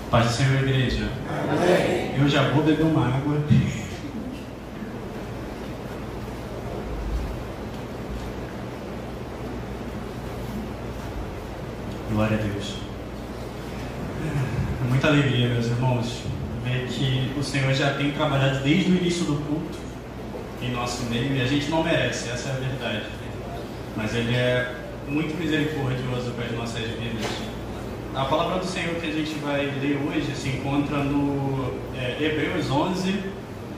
Paz do Senhor, igreja. Amém. Eu já vou beber uma água. Glória a Deus. É muita alegria, meus irmãos, ver que o Senhor já tem trabalhado desde o início do culto em nosso meio, e a gente não merece, essa é a verdade. Mas Ele é muito misericordioso com as nossas vidas. A palavra do Senhor que a gente vai ler hoje se encontra no Hebreus 11,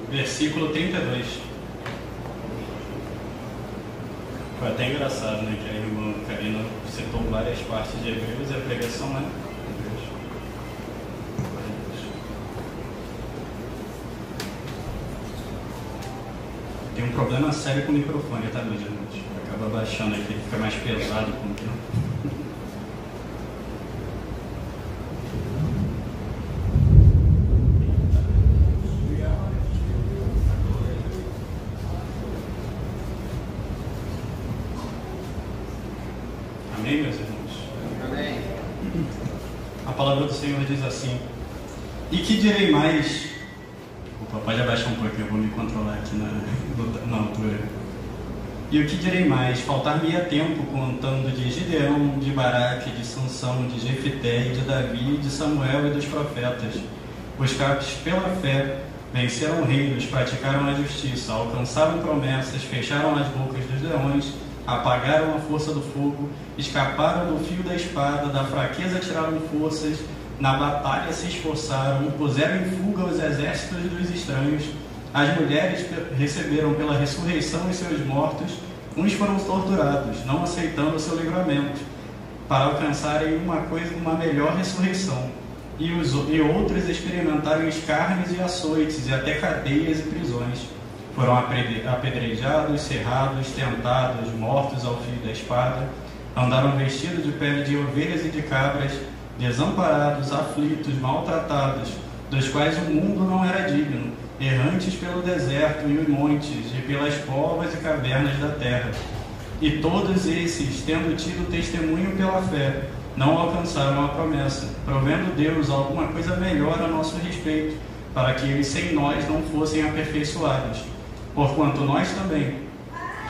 versículo 32. Foi até engraçado, né, que a irmã Karina citou várias partes de Hebreus e a pregação é Hebreus. Tem um problema sério com o microfone, tá, meus irmãos? Acaba baixando aqui, fica mais pesado com o tempo. Amém, meus irmãos? Amém. A palavra do Senhor diz assim: e que direi mais? Opa, pode abaixar um pouquinho, eu vou me controlar aqui na altura. E o que direi mais? Faltar-me-ia tempo contando de Gideão, de Baraque, de Sansão, de Jefité, de Davi, de Samuel e dos profetas. Os que pela fé venceram reinos, praticaram a justiça, alcançaram promessas, fecharam as bocas dos leões, apagaram a força do fogo, escaparam do fio da espada, da fraqueza tiraram forças, na batalha se esforçaram, puseram em fuga os exércitos dos estranhos. As mulheres receberam pela ressurreição os seus mortos, uns foram torturados, não aceitando o seu livramento, para alcançarem uma melhor ressurreição. E outros experimentaram escárnios e açoites, e até cadeias e prisões. Foram apedrejados, cerrados, tentados, mortos ao fio da espada, andaram vestidos de pele de ovelhas e de cabras, desamparados, aflitos, maltratados, dos quais o mundo não era digno, errantes pelo deserto e os montes, e pelas covas e cavernas da terra. E todos esses, tendo tido testemunho pela fé, não alcançaram a promessa, provendo Deus alguma coisa melhor a nosso respeito, para que eles sem nós não fossem aperfeiçoados. Porquanto nós também,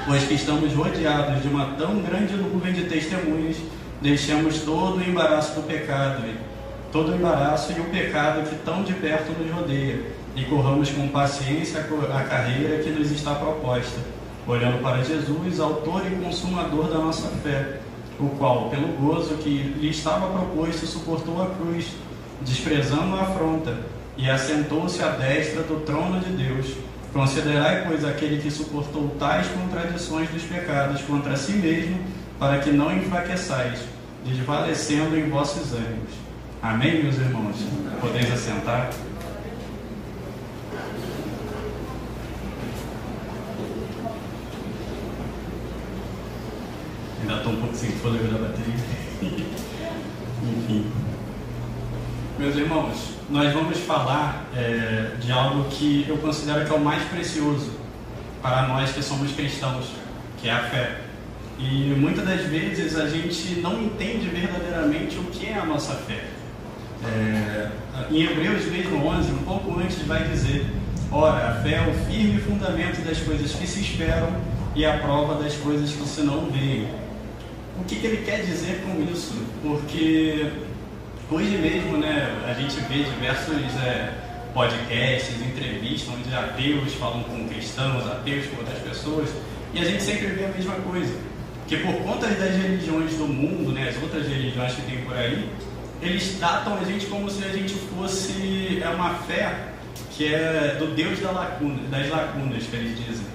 pois que estamos rodeados de uma tão grande nuvem de testemunhas, deixamos todo o embaraço do pecado, todo o embaraço e o pecado que tão de perto nos rodeia, e corramos com paciência a carreira que nos está proposta, olhando para Jesus, autor e consumador da nossa fé, o qual, pelo gozo que lhe estava proposto, suportou a cruz, desprezando a afronta, e assentou-se à destra do trono de Deus. Considerai, pois, aquele que suportou tais contradições dos pecados contra si mesmo, para que não enfraqueçais, desvalecendo em vossos ânimos. Amém, meus irmãos? Podeis assentar? Ainda estou um pouco sem fôlego da bateria. Enfim. Meus irmãos, nós vamos falar de algo que eu considero que é o mais precioso para nós que somos cristãos, que é a fé. E muitas das vezes a gente não entende verdadeiramente o que é a nossa fé. Em Hebreus mesmo 11, um pouco antes, vai dizer: ora, a fé é o firme fundamento das coisas que se esperam e a prova das coisas que se não veem. O que ele quer dizer com isso? Porque hoje mesmo, né, a gente vê diversos podcasts, entrevistas, onde ateus falam com cristãos, ateus com outras pessoas, e a gente sempre vê a mesma coisa. Que por conta das religiões do mundo, né, as outras religiões que tem por aí, eles tratam a gente como se a gente fosse uma fé que é do Deus das lacunas, que eles dizem.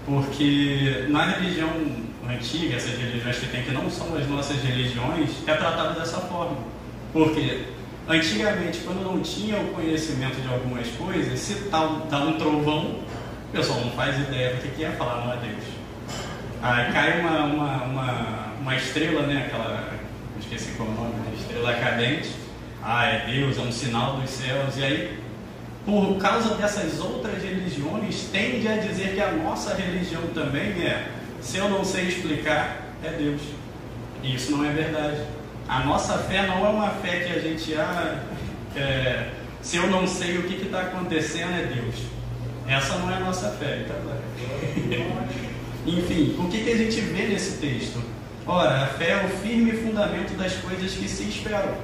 Porque na religião antiga, essas religiões que tem, que não são as nossas religiões, é tratado dessa forma. Porque antigamente, quando não tinha o conhecimento de algumas coisas, se dá um trovão, o pessoal não faz ideia do que é falar, não é Deus. Aí cai uma estrela, né? Aquela, esqueci qual é o nome, estrela cadente. É Deus, é um sinal dos céus. E aí, por causa dessas outras religiões, tende a dizer que a nossa religião também se eu não sei explicar, é Deus. E isso não é verdade. A nossa fé não é uma fé que a gente se eu não sei o que está acontecendo, é Deus. Essa não é a nossa fé, tá? Enfim, o que a gente vê nesse texto? Ora, a fé é o firme fundamento das coisas que se esperam.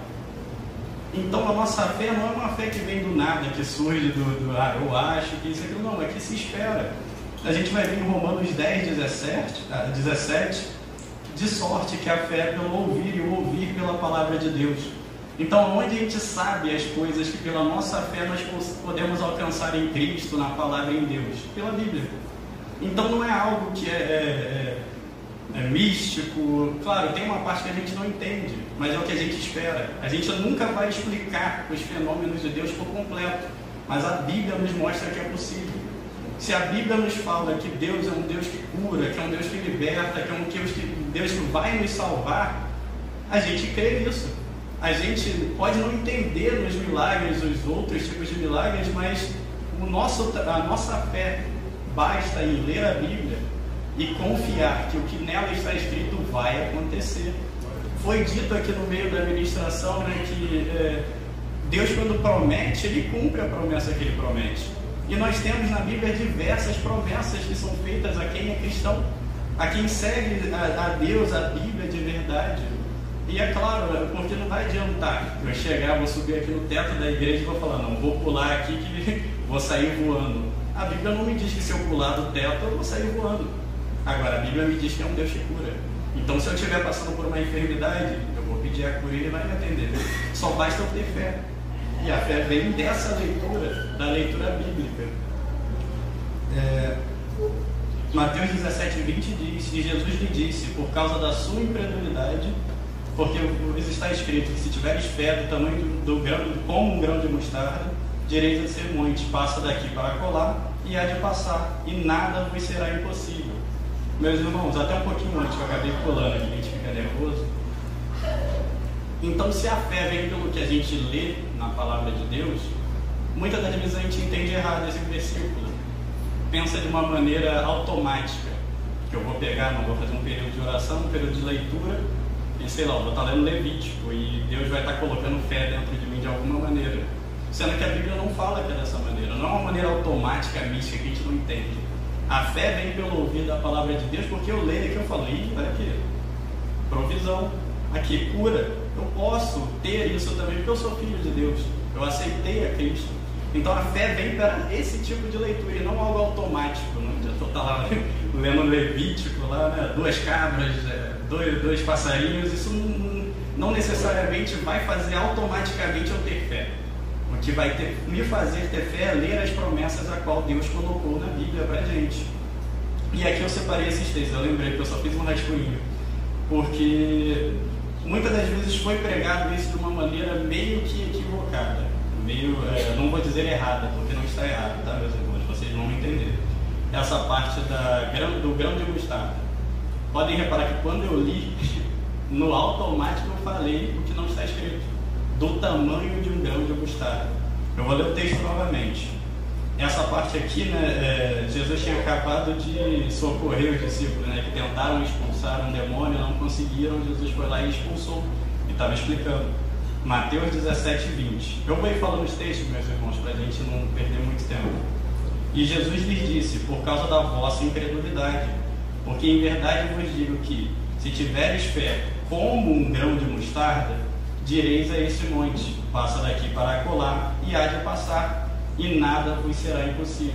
Então a nossa fé não é uma fé que vem do nada, que surge eu acho que isso aqui, não, é que se espera. A gente vai ver em Romanos 10, 17, de sorte que a fé é pelo ouvir e o ouvir pela palavra de Deus. Então, onde a gente sabe as coisas que pela nossa fé nós podemos alcançar em Cristo, na palavra em Deus? Pela Bíblia. Então não é algo que é místico. Claro, tem uma parte que a gente não entende, mas é o que a gente espera. A gente nunca vai explicar os fenômenos de Deus por completo, mas a Bíblia nos mostra que é possível. Se a Bíblia nos fala que Deus é um Deus que cura, que é um Deus que liberta, que é um Deus que vai nos salvar, a gente crê nisso. A gente pode não entender nos milagres, os outros tipos de milagres, mas a nossa fé basta em ler a Bíblia e confiar que o que nela está escrito vai acontecer. Foi dito aqui no meio da ministração, né, que Deus, quando promete, Ele cumpre a promessa que Ele promete. E nós temos na Bíblia diversas promessas que são feitas a quem é cristão, a quem segue a Deus, a Bíblia de verdade. E é claro, porque não vai adiantar eu chegar, vou subir aqui no teto da igreja e vou falar, não, vou pular aqui que vou sair voando. A Bíblia não me diz que se eu pular do teto eu vou sair voando. Agora, a Bíblia me diz que é um Deus que cura. Então, se eu estiver passando por uma enfermidade, eu vou pedir a cura e Ele vai me atender. Só basta eu ter fé. E a fé vem dessa leitura, da leitura bíblica. Mateus 17, 20 diz, e Jesus lhe disse, por causa da sua incredulidade, porque está escrito que se tiveres fé do tamanho como um grão de mostarda, direis a esse monte, passa daqui para colar, e há de passar, e nada vos será impossível. Meus irmãos, até um pouquinho antes que eu acabei pulando aqui, a gente fica nervoso. Então, se a fé vem pelo que a gente lê na palavra de Deus, muitas das vezes a gente entende errado esse versículo. Pensa de uma maneira automática, que eu vou pegar, não vou fazer um período de oração, um período de leitura, e sei lá, eu vou estar lendo Levítico, e Deus vai estar colocando fé dentro de mim de alguma maneira. Sendo que a Bíblia não fala que é dessa maneira, não é uma maneira automática, mística, que a gente não entende. A fé vem pelo ouvir da palavra de Deus, porque eu leio aqui, eu falo, olha aqui, provisão, aqui, cura. Eu posso ter isso também, porque eu sou filho de Deus, eu aceitei a Cristo. Então a fé vem para esse tipo de leitura, e não algo automático. Não adianta eu estar lá lendo Levítico, lá, né? 2 cabras, 2 passarinhos, isso não necessariamente vai fazer automaticamente eu ter fé. O que vai me fazer ter fé é ler as promessas a qual Deus colocou na Bíblia para a gente. E aqui eu separei esses textos, eu lembrei que eu só fiz um rascunho, porque muitas das vezes foi pregado isso de uma maneira meio que equivocada, não vou dizer errada, porque não está errado, tá, meus irmãos? Vocês vão entender. Essa parte do grão de mostarda. Podem reparar que quando eu li, no automático eu falei o que não está escrito, do tamanho de um grão de mostarda. Eu vou ler o texto novamente. Essa parte aqui, né, Jesus tinha acabado de socorrer os discípulos, né, que tentaram expulsar um demônio, não conseguiram. Jesus foi lá e expulsou, e estava explicando. Mateus 17, 20. Eu vou ir falando os textos, meus irmãos, para a gente não perder muito tempo. E Jesus lhes disse, por causa da vossa incredulidade, porque em verdade vos digo que, se tiveres fé como um grão de mostarda, direis a esse monte, passa daqui para acolá, e há de passar, e nada vos será impossível.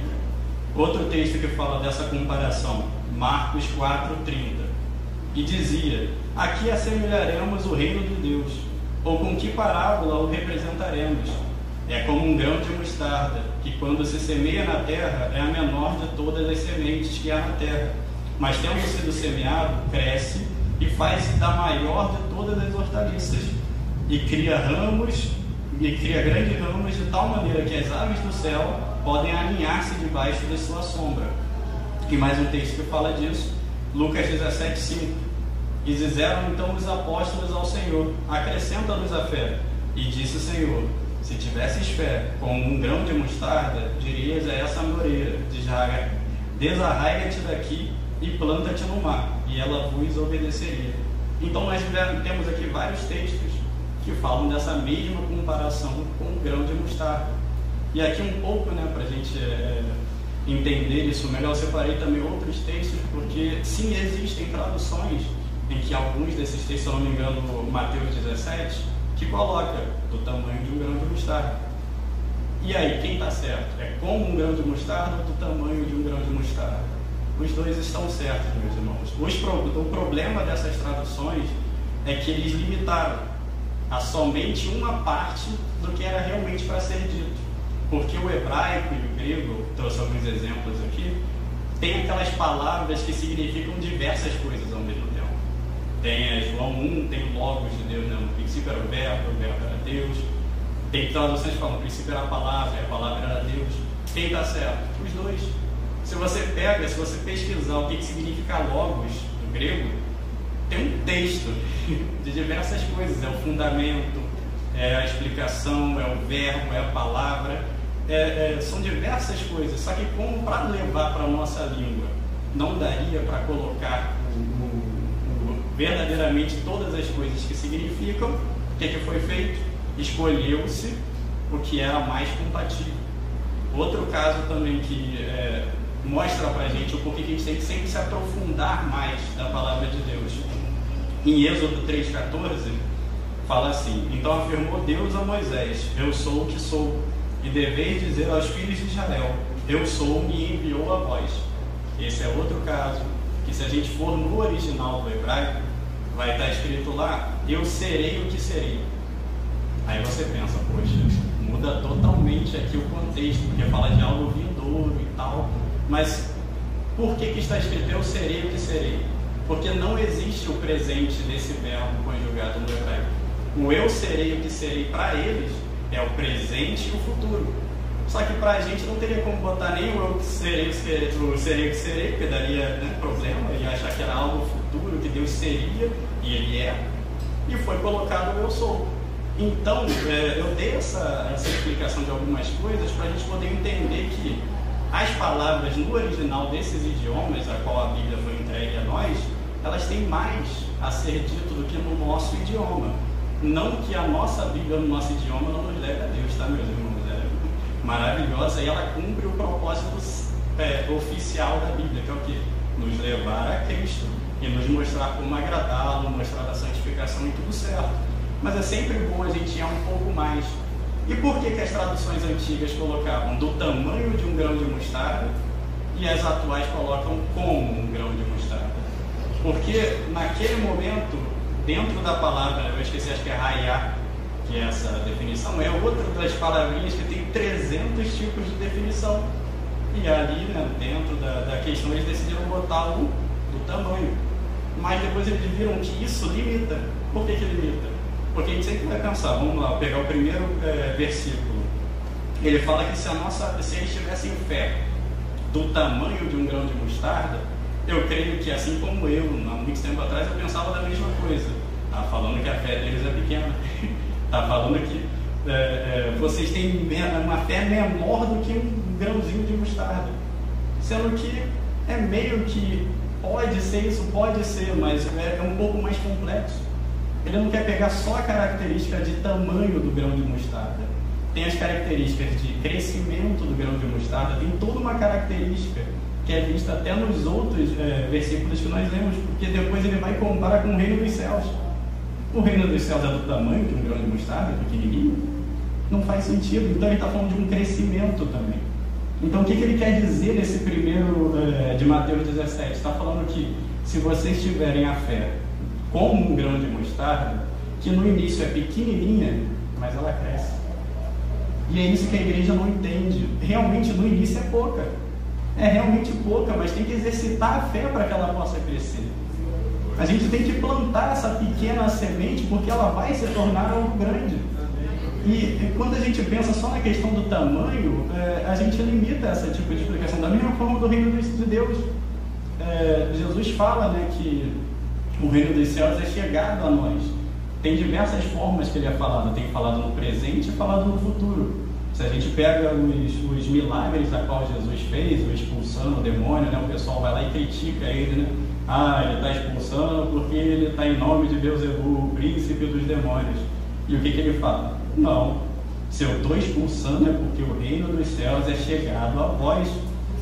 Outro texto que fala dessa comparação, Marcos 4:30, e dizia, aqui assemelharemos o reino de Deus, ou com que parábola o representaremos? É como um grão de mostarda, que quando se semeia na terra, é a menor de todas as sementes que há na terra, mas tendo sido semeado, cresce e faz-se da maior de todas as hortaliças, e cria grandes ramos de tal maneira que as aves do céu podem aninhar-se debaixo de sua sombra. E mais um texto que fala disso, Lucas 17:5. E disseram então os apóstolos ao Senhor, acrescenta-nos a fé. E disse o Senhor, se tivesses fé como um grão de mostarda, dirias a essa amoreira, desarraiga-te daqui e planta-te no mar, e ela vos obedeceria. Então nós temos aqui vários textos que falam dessa mesma comparação com o grão de mostarda. E aqui um pouco, né, para a gente entender isso melhor, eu separei também outros textos, porque sim, existem traduções em que alguns desses textos, se eu não me engano, Mateus 17, que coloca do tamanho de um grão de mostarda. E aí, quem está certo? É como um grão de mostarda ou do tamanho de um grão de mostarda? Os dois estão certos, meus irmãos. O problema dessas traduções é que eles limitaram a somente uma parte do que era realmente para ser dito. Porque o hebraico e o grego, trouxe alguns exemplos aqui, tem aquelas palavras que significam diversas coisas ao mesmo tempo. Tem João 1, tem o Logos de Deus, né? No princípio era o verbo era Deus. Tem traduções que falam, no princípio era a palavra era Deus. Quem está certo? Os dois. Se você pesquisar o que significa Logos no grego, tem um texto de diversas coisas. É o fundamento, é a explicação, é o verbo, é a palavra. São diversas coisas. Só que como para levar para a nossa língua não daria para colocar verdadeiramente todas as coisas que significam, o que foi feito? Escolheu-se o que era mais compatível. Outro caso também que mostra para a gente o porquê que a gente tem que sempre se aprofundar mais da palavra de Deus. Em Êxodo 3,14, fala assim: então afirmou Deus a Moisés, eu sou o que sou, e deveis dizer aos filhos de Israel, eu sou, me enviou a vós. Esse é outro caso, que se a gente for no original do hebraico, vai estar escrito lá, eu serei o que serei. Aí você pensa, poxa, muda totalmente aqui o contexto, porque fala de algo vindouro e tal, mas por que está escrito eu serei o que serei? Porque não existe o presente desse verbo conjugado no hebraico. O eu serei o que serei para eles é o presente e o futuro. Só que para a gente não teria como botar nem o eu serei o que serei, porque daria problema e achar que era algo futuro, que Deus seria, e Ele é, e foi colocado o eu sou. Então, eu dei essa explicação de algumas coisas para a gente poder entender que as palavras no original desses idiomas, a qual a Bíblia foi entregue a nós, elas têm mais a ser dito do que no nosso idioma. Não que a nossa Bíblia no nosso idioma não nos leve a Deus, tá, meus irmãos? É maravilhosa e ela cumpre o propósito oficial da Bíblia, que é o quê? Nos levar a Cristo e nos mostrar como agradá-lo, mostrar a santificação e tudo certo. Mas é sempre bom a gente ir um pouco mais. E por que as traduções antigas colocavam do tamanho de um grão de mostarda e as atuais colocam como um grão de mostarda? Porque naquele momento, dentro da palavra, eu esqueci, acho que é raiá, que é essa definição, é outra das palavrinhas que tem 300 tipos de definição. E ali, né, dentro da questão, eles decidiram botar o do tamanho. Mas depois eles viram que isso limita. Por que limita? Porque a gente sempre vai pensar, vamos lá, pegar o primeiro versículo. Ele fala que se eles tivessem fé do tamanho de um grão de mostarda, eu creio que assim como eu, há muito tempo atrás, eu pensava da mesma coisa. Está falando que a fé deles é pequena. Está falando que vocês têm uma fé menor do que um grãozinho de mostarda. Sendo que é meio que pode ser isso, pode ser, mas é um pouco mais complexo. Ele não quer pegar só a característica de tamanho do grão de mostarda. Tem as características de crescimento do grão de mostarda, tem toda uma característica que é vista até nos outros versículos que nós lemos, porque depois ele vai comparar com o reino dos céus. O reino dos céus é do tamanho de um grão de mostarda, pequenininho? Não faz sentido. Então ele está falando de um crescimento também. Então o que ele quer dizer nesse primeiro de Mateus 17? Está falando que se vocês tiverem a fé como um grão de mostarda, que no início é pequenininha, mas ela cresce. E é isso que a igreja não entende. Realmente no início é pouca. É realmente pouca, mas tem que exercitar a fé para que ela possa crescer. A gente tem que plantar essa pequena semente porque ela vai se tornar algo grande. E quando a gente pensa só na questão do tamanho, a gente limita esse tipo de explicação. Da mesma forma do reino de Deus. Jesus fala, né, que o reino dos céus é chegado a nós. Tem diversas formas que ele é falado. Tem falado no presente e falado no futuro. Se a gente pega os milagres a qual Jesus fez, o expulsando o demônio, né, o pessoal vai lá e critica ele, né? Ele está expulsando porque ele está em nome de Beelzebul, o príncipe dos demônios. E o que ele fala? Não, se eu estou expulsando é porque o reino dos céus é chegado a vós.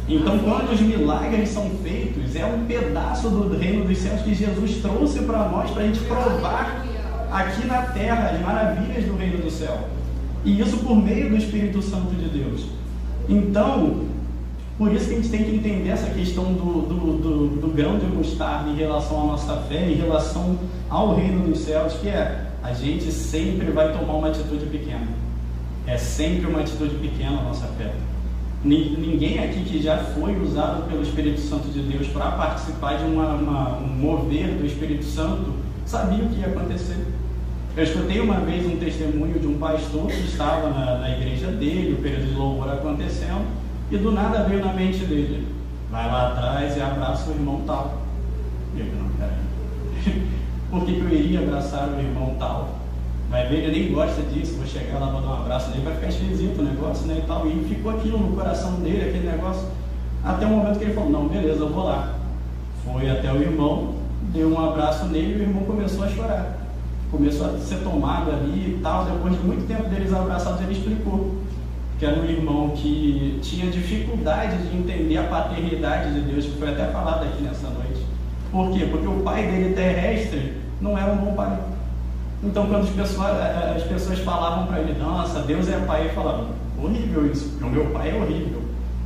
Então, quando os milagres são feitos, é um pedaço do reino dos céus que Jesus trouxe para nós, para a gente provar aqui na terra as maravilhas do reino do céu. E isso por meio do Espírito Santo de Deus. Então, por isso que a gente tem que entender essa questão do grão de mostarda em relação à nossa fé, em relação ao reino dos céus, que é, a gente sempre vai tomar uma atitude pequena. É sempre uma atitude pequena a nossa fé. Ninguém aqui que já foi usado pelo Espírito Santo de Deus para participar de um mover do Espírito Santo, sabia o que ia acontecer. Eu escutei uma vez um testemunho de um pastor que estava na igreja dele, o período de louvor acontecendo, e do nada veio na mente dele: vai lá atrás e abraça o irmão tal. E eu não, peraí. Por que eu iria abraçar o irmão tal? Vai ver, ele nem gosta disso, vou chegar lá, vou dar um abraço nele, vai ficar esquisito o negócio, né, e tal. E ficou aquilo no coração dele, aquele negócio, até o momento que ele falou: não, beleza, eu vou lá. Foi até o irmão, deu um abraço nele e o irmão começou a chorar. Começou a ser tomado ali e tal. Depois de muito tempo deles abraçados, ele explicou que era um irmão que tinha dificuldade de entender a paternidade de Deus, que foi até falado aqui nessa noite. Por quê? Porque o pai dele terrestre não era um bom pai. Então, quando as pessoas falavam para ele: nossa, Deus é pai, ele falava: horrível isso, porque o meu pai é horrível.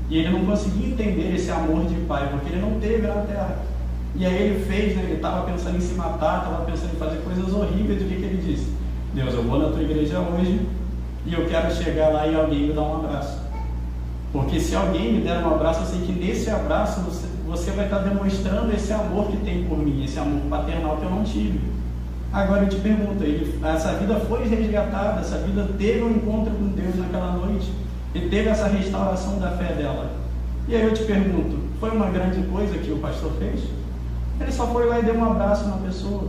E ele não conseguia entender esse amor de pai, porque ele não teve na terra. E aí ele fez, né, ele estava pensando em se matar, estava pensando em fazer coisas horríveis. E o que ele disse? Deus, eu vou na tua igreja hoje e eu quero chegar lá e alguém me dar um abraço. Porque se alguém me der um abraço, eu sei que nesse abraço você vai estar demonstrando esse amor que tem por mim, esse amor paternal que eu não tive. Agora eu te pergunto, essa vida foi resgatada, essa vida teve um encontro com Deus naquela noite, e teve essa restauração da fé dela. E aí eu te pergunto, foi uma grande coisa que o pastor fez? Ele só foi lá e deu um abraço na pessoa.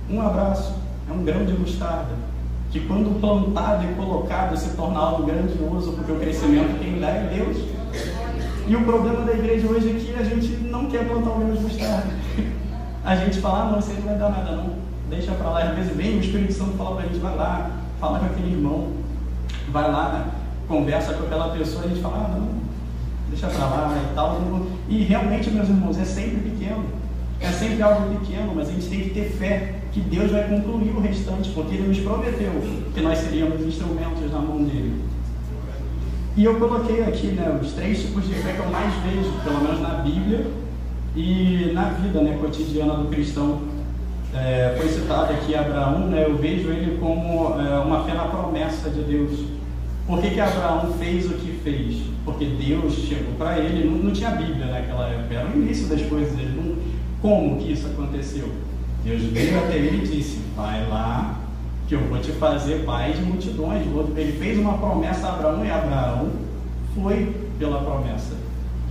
Um abraço, é um grão de mostarda, que quando plantado e colocado se torna algo grandioso, porque o crescimento quem dá é Deus. E o problema da igreja hoje é que a gente não quer plantar um grão de mostarda. A gente fala: não, isso aí não vai dar nada não, deixa pra lá. Às vezes vem o Espírito Santo fala pra gente: vai lá, fala com aquele irmão, vai lá, conversa com aquela pessoa. A gente fala: não, deixa pra lá e tal. E realmente, meus irmãos, é sempre pequeno, é sempre algo pequeno, mas a gente tem que ter fé que Deus vai concluir o restante, porque Ele nos prometeu que nós seríamos instrumentos na mão dele. E eu coloquei aqui, né, os 3 tipos de fé que eu mais vejo, pelo menos na Bíblia e na vida, né, cotidiana do cristão. Foi citado aqui Abraão, né, eu vejo ele como uma fé na promessa de Deus. Por que Abraão fez o que fez? Porque Deus chegou para ele, não tinha Bíblia naquela época, era o início das coisas. Como que isso aconteceu? Deus veio até ele e disse: vai lá, que eu vou te fazer pai de multidões. Ele fez uma promessa a Abraão, e Abraão foi pela promessa.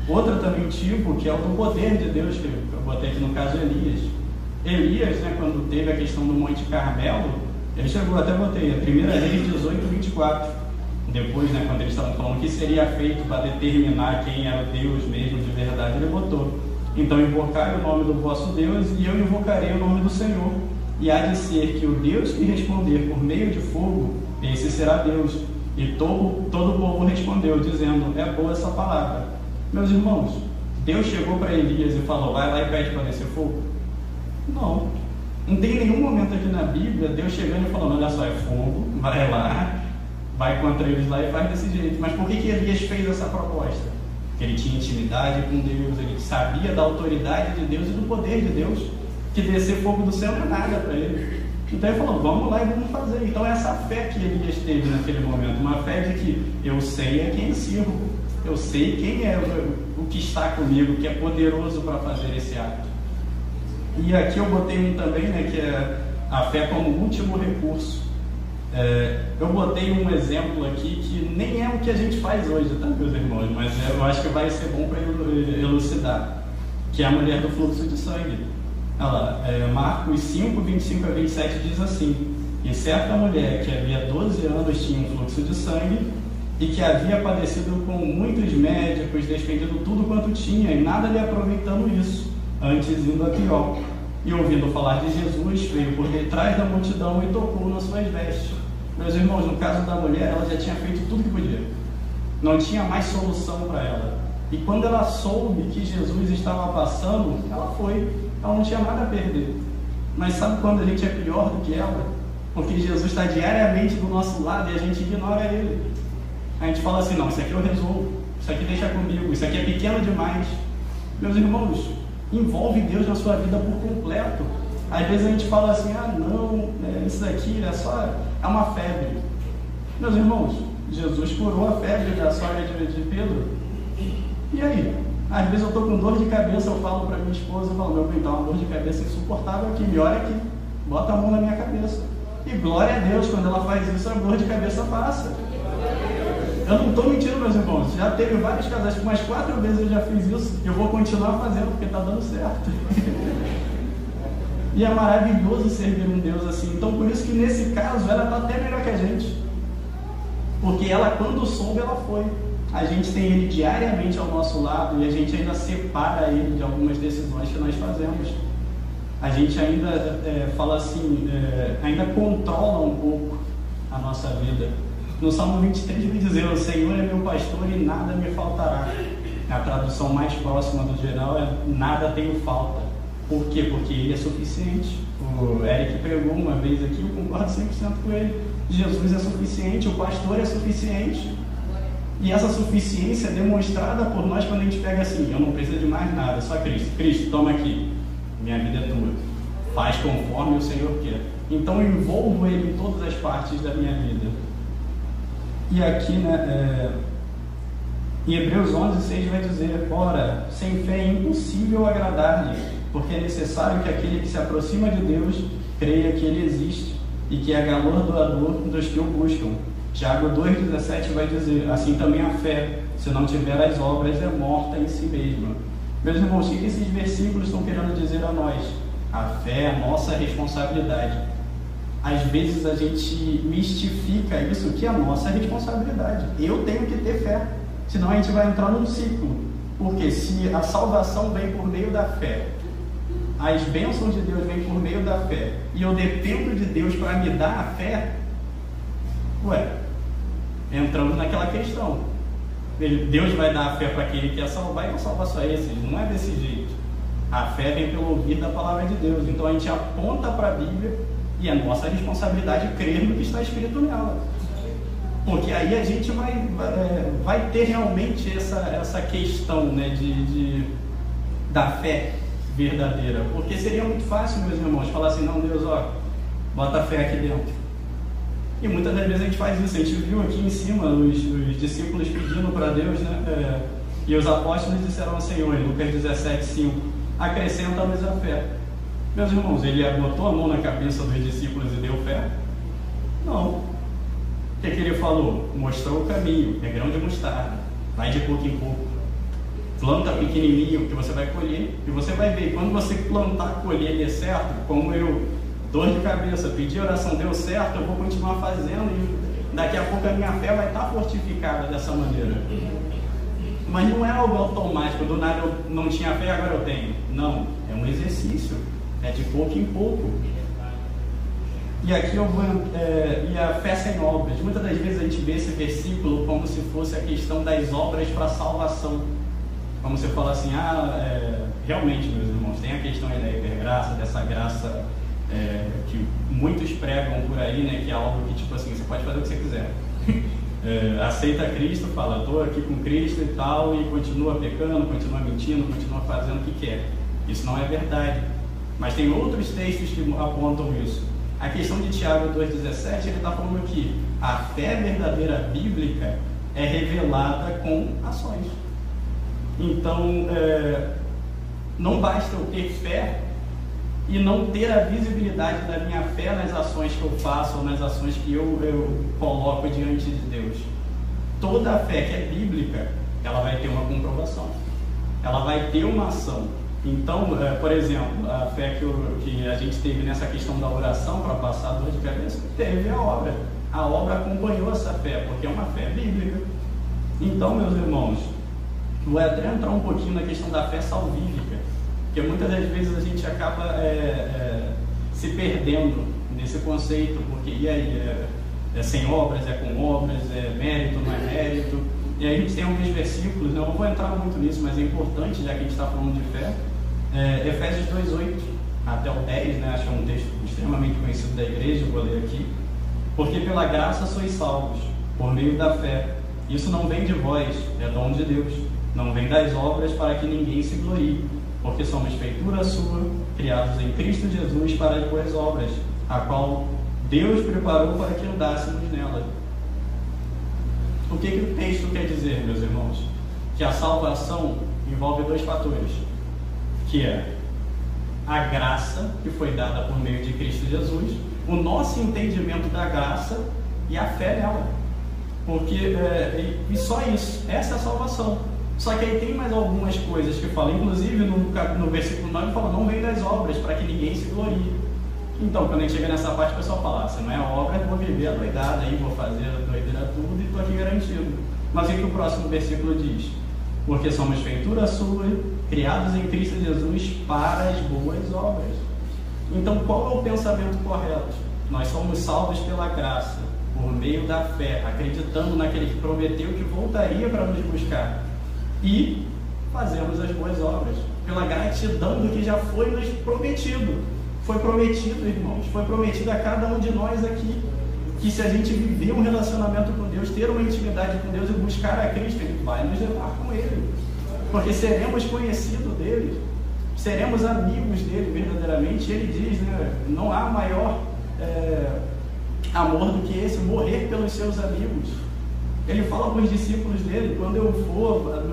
Outra também tipo, que é o do poder de Deus, que eu botei aqui no caso Elias. Elias, né, quando teve a questão do Monte Carmelo, ele chegou, até botei, a 1 Reis 18:24. Depois, né, quando eles estavam falando o que seria feito para determinar quem era o Deus mesmo de verdade, ele botou: então invocai o nome do vosso Deus, e eu invocarei o nome do Senhor. E há de ser que o Deus que responder por meio de fogo, esse será Deus. E todo o povo respondeu, dizendo: é boa essa palavra. Meus irmãos, Deus chegou para Elias e falou: vai lá e pede para descer fogo? Não. Não tem nenhum momento aqui na Bíblia Deus chegando e falando: olha só, é fogo, vai lá, vai contra eles lá e faz desse jeito. Mas por que Elias fez essa proposta? Porque ele tinha intimidade com Deus, ele sabia da autoridade de Deus e do poder de Deus, que descer fogo do céu não é nada para ele. Então ele falou: vamos lá e vamos fazer. Então essa fé que Elias teve naquele momento, uma fé de que eu sei a quem sirvo, eu sei quem é o que está comigo, que é poderoso para fazer esse ato. E aqui eu botei um também, né, que é a fé como último recurso. Eu botei um exemplo aqui que nem é o que a gente faz hoje, tá, meus irmãos? Mas eu acho que vai ser bom para elucidar, que é a mulher do fluxo de sangue. Olha lá, Marcos 5:25-27 diz assim: e certa mulher que havia 12 anos tinha um fluxo de sangue, e que havia padecido com muitos médicos, despendido tudo quanto tinha, e nada lhe aproveitando isso, antes indo a pior. E ouvindo falar de Jesus, veio por detrás da multidão e tocou nas suas vestes. Meus irmãos, no caso da mulher, ela já tinha feito tudo que podia. Não tinha mais solução para ela. E quando ela soube que Jesus estava passando, ela foi. Ela não tinha nada a perder. Mas sabe quando a gente é pior do que ela? Porque Jesus está diariamente do nosso lado e a gente ignora Ele. A gente fala assim, não, isso aqui eu resolvo, isso aqui deixa comigo, isso aqui é pequeno demais. Meus irmãos, envolve Deus na sua vida por completo. Às vezes a gente fala assim, não, isso daqui é uma febre. Meus irmãos, Jesus curou a febre da sogra de Pedro. E aí? Às vezes eu estou com dor de cabeça, eu falo para minha esposa, eu falo, meu bem, tá uma dor de cabeça insuportável aqui, me olha aqui, bota a mão na minha cabeça. E glória a Deus, quando ela faz isso, a dor de cabeça passa. Eu não estou mentindo, meus irmãos, já teve vários casais, umas 4 vezes eu já fiz isso, eu vou continuar fazendo, porque está dando certo. E é maravilhoso servir um Deus assim. Então, por isso que nesse caso, ela está até melhor que a gente. Porque ela, quando soube, ela foi. A gente tem Ele diariamente ao nosso lado e a gente ainda separa Ele de algumas decisões que nós fazemos. A gente ainda fala assim, ainda controla um pouco a nossa vida. No Salmo 23 vai dizer, o Senhor é meu pastor e nada me faltará. A tradução mais próxima do geral é nada tenho falta. Por quê? Porque Ele é suficiente. O Eric pregou uma vez aqui, eu concordo 100% com ele. Jesus é suficiente, o pastor é suficiente. E essa suficiência é demonstrada por nós quando a gente pega assim, eu não preciso de mais nada, só Cristo. Cristo, toma aqui, minha vida é tua. Faz conforme o Senhor quer. Então eu envolvo Ele em todas as partes da minha vida. E aqui, em Hebreus 11:6 vai dizer, ora, sem fé é impossível agradar-lhe, porque é necessário que aquele que se aproxima de Deus creia que Ele existe e que é galardoador dos que o buscam. Tiago 2,17 vai dizer, assim também a fé, se não tiver as obras, é morta em si mesma. Meus irmãos, o que esses versículos estão querendo dizer a nós? A fé é a nossa responsabilidade. Às vezes a gente mistifica isso que é a nossa responsabilidade. Eu tenho que ter fé, senão a gente vai entrar num ciclo. Porque se a salvação vem por meio da fé, as bênçãos de Deus vêm por meio da fé, e eu dependo de Deus para me dar a fé, entramos naquela questão. Deus vai dar a fé para quem Ele quer salvar e não salva só esse. Não é desse jeito. A fé vem pelo ouvir da palavra de Deus. Então a gente aponta para a Bíblia e é nossa responsabilidade crer no que está escrito nela. Porque aí a gente vai ter realmente essa questão da fé verdadeira. Porque seria muito fácil, meus irmãos, falar assim, não, Deus, bota a fé aqui dentro. E muitas das vezes a gente faz isso. A gente viu aqui em cima os discípulos pedindo para Deus, e os apóstolos disseram ao Senhor, em Lucas 17:5, acrescenta-nos a fé. Meus irmãos, Ele botou a mão na cabeça dos discípulos e deu fé? Não. O que Ele falou? Mostrou o caminho, é grão de mostarda, vai de pouco em pouco. Planta pequenininho, que você vai colher, e você vai ver, quando você plantar, colher e der certo, como dor de cabeça, pedi oração, deu certo, eu vou continuar fazendo e daqui a pouco a minha fé vai estar fortificada dessa maneira. Mas não é algo automático, do nada eu não tinha fé, agora eu tenho. Não, é um exercício, é de pouco em pouco. E aqui e a fé sem obras. Muitas das vezes a gente vê esse versículo como se fosse a questão das obras para a salvação. Como você fala assim, realmente, meus irmãos, tem a questão aí da hipergraça, dessa graça que muitos pregam por aí, que é algo que, tipo assim, você pode fazer o que você quiser. Aceita Cristo, fala, estou aqui com Cristo e tal, e continua pecando, continua mentindo, continua fazendo o que quer. Isso não é verdade. Mas tem outros textos que apontam isso. A questão de Tiago 2,17, ele está falando que a fé verdadeira bíblica é revelada com ações. Então, não basta eu ter fé e não ter a visibilidade da minha fé nas ações que eu faço ou nas ações que eu coloco diante de Deus. Toda a fé que é bíblica, ela vai ter uma comprovação, ela vai ter uma ação. Então, por exemplo, a fé que a gente teve nessa questão da oração para passar a dor de cabeça, teve a obra. A obra acompanhou essa fé, porque é uma fé bíblica. Então, meus irmãos, vou até entrar um pouquinho na questão da fé salvífica, porque muitas das vezes a gente acaba se perdendo nesse conceito, porque É sem obras, é com obras, é mérito, não é mérito. E aí a gente tem alguns versículos, não vou entrar muito nisso, mas é importante, já que a gente está falando de fé. Efésios 2:8 até o 10, né? Acho que é um texto extremamente conhecido da igreja, vou ler aqui. Porque pela graça sois salvos, por meio da fé. Isso não vem de vós, é dom de Deus. Não vem das obras para que ninguém se glorie. Porque somos feitura sua, criados em Cristo Jesus para as boas obras, a qual Deus preparou para que andássemos nela. O que o texto quer dizer, meus irmãos? Que a salvação envolve dois fatores, que é a graça que foi dada por meio de Cristo Jesus, o nosso entendimento da graça e a fé nela. Porque, e só isso, essa é a salvação. Só que aí tem mais algumas coisas que fala, inclusive no versículo 9 fala, não vem das obras para que ninguém se glorie. Então, quando a gente chega nessa parte, o pessoal fala, se não é obra, eu vou viver a doidada aí, vou fazer a doideira tudo e estou aqui garantido. Mas o que o próximo versículo diz? Porque somos feitura sua, criados em Cristo Jesus para as boas obras. Então, qual é o pensamento correto? Nós somos salvos pela graça, por meio da fé, acreditando naquele que prometeu que voltaria para nos buscar. E fazemos as boas obras, pela gratidão do que já foi nos prometido. Foi prometido, irmãos, foi prometido a cada um de nós aqui, que se a gente viver um relacionamento com Deus, ter uma intimidade com Deus e buscar a Cristo, Ele vai nos levar com Ele, porque seremos conhecidos dele, seremos amigos dele verdadeiramente. Ele diz, né, não há maior amor do que esse, morrer pelos seus amigos. Ele fala para os discípulos dele, quando eu for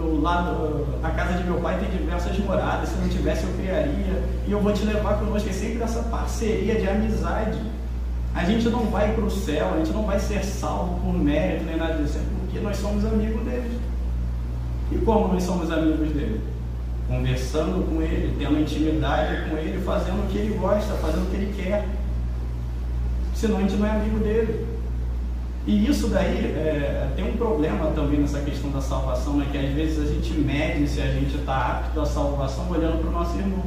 a casa de meu pai tem diversas moradas, se não tivesse eu criaria, e eu vou te levar conosco. É sempre essa parceria de amizade. A gente não vai para o céu, a gente não vai ser salvo por mérito nem nada disso, é porque nós somos amigos dele. E como nós somos amigos dele? Conversando com ele, tendo intimidade com ele, fazendo o que ele gosta, fazendo o que ele quer. Senão a gente não é amigo dele. E isso daí tem um problema também nessa questão da salvação, né? Que às vezes a gente mede se a gente está apto à salvação olhando para o nosso irmão.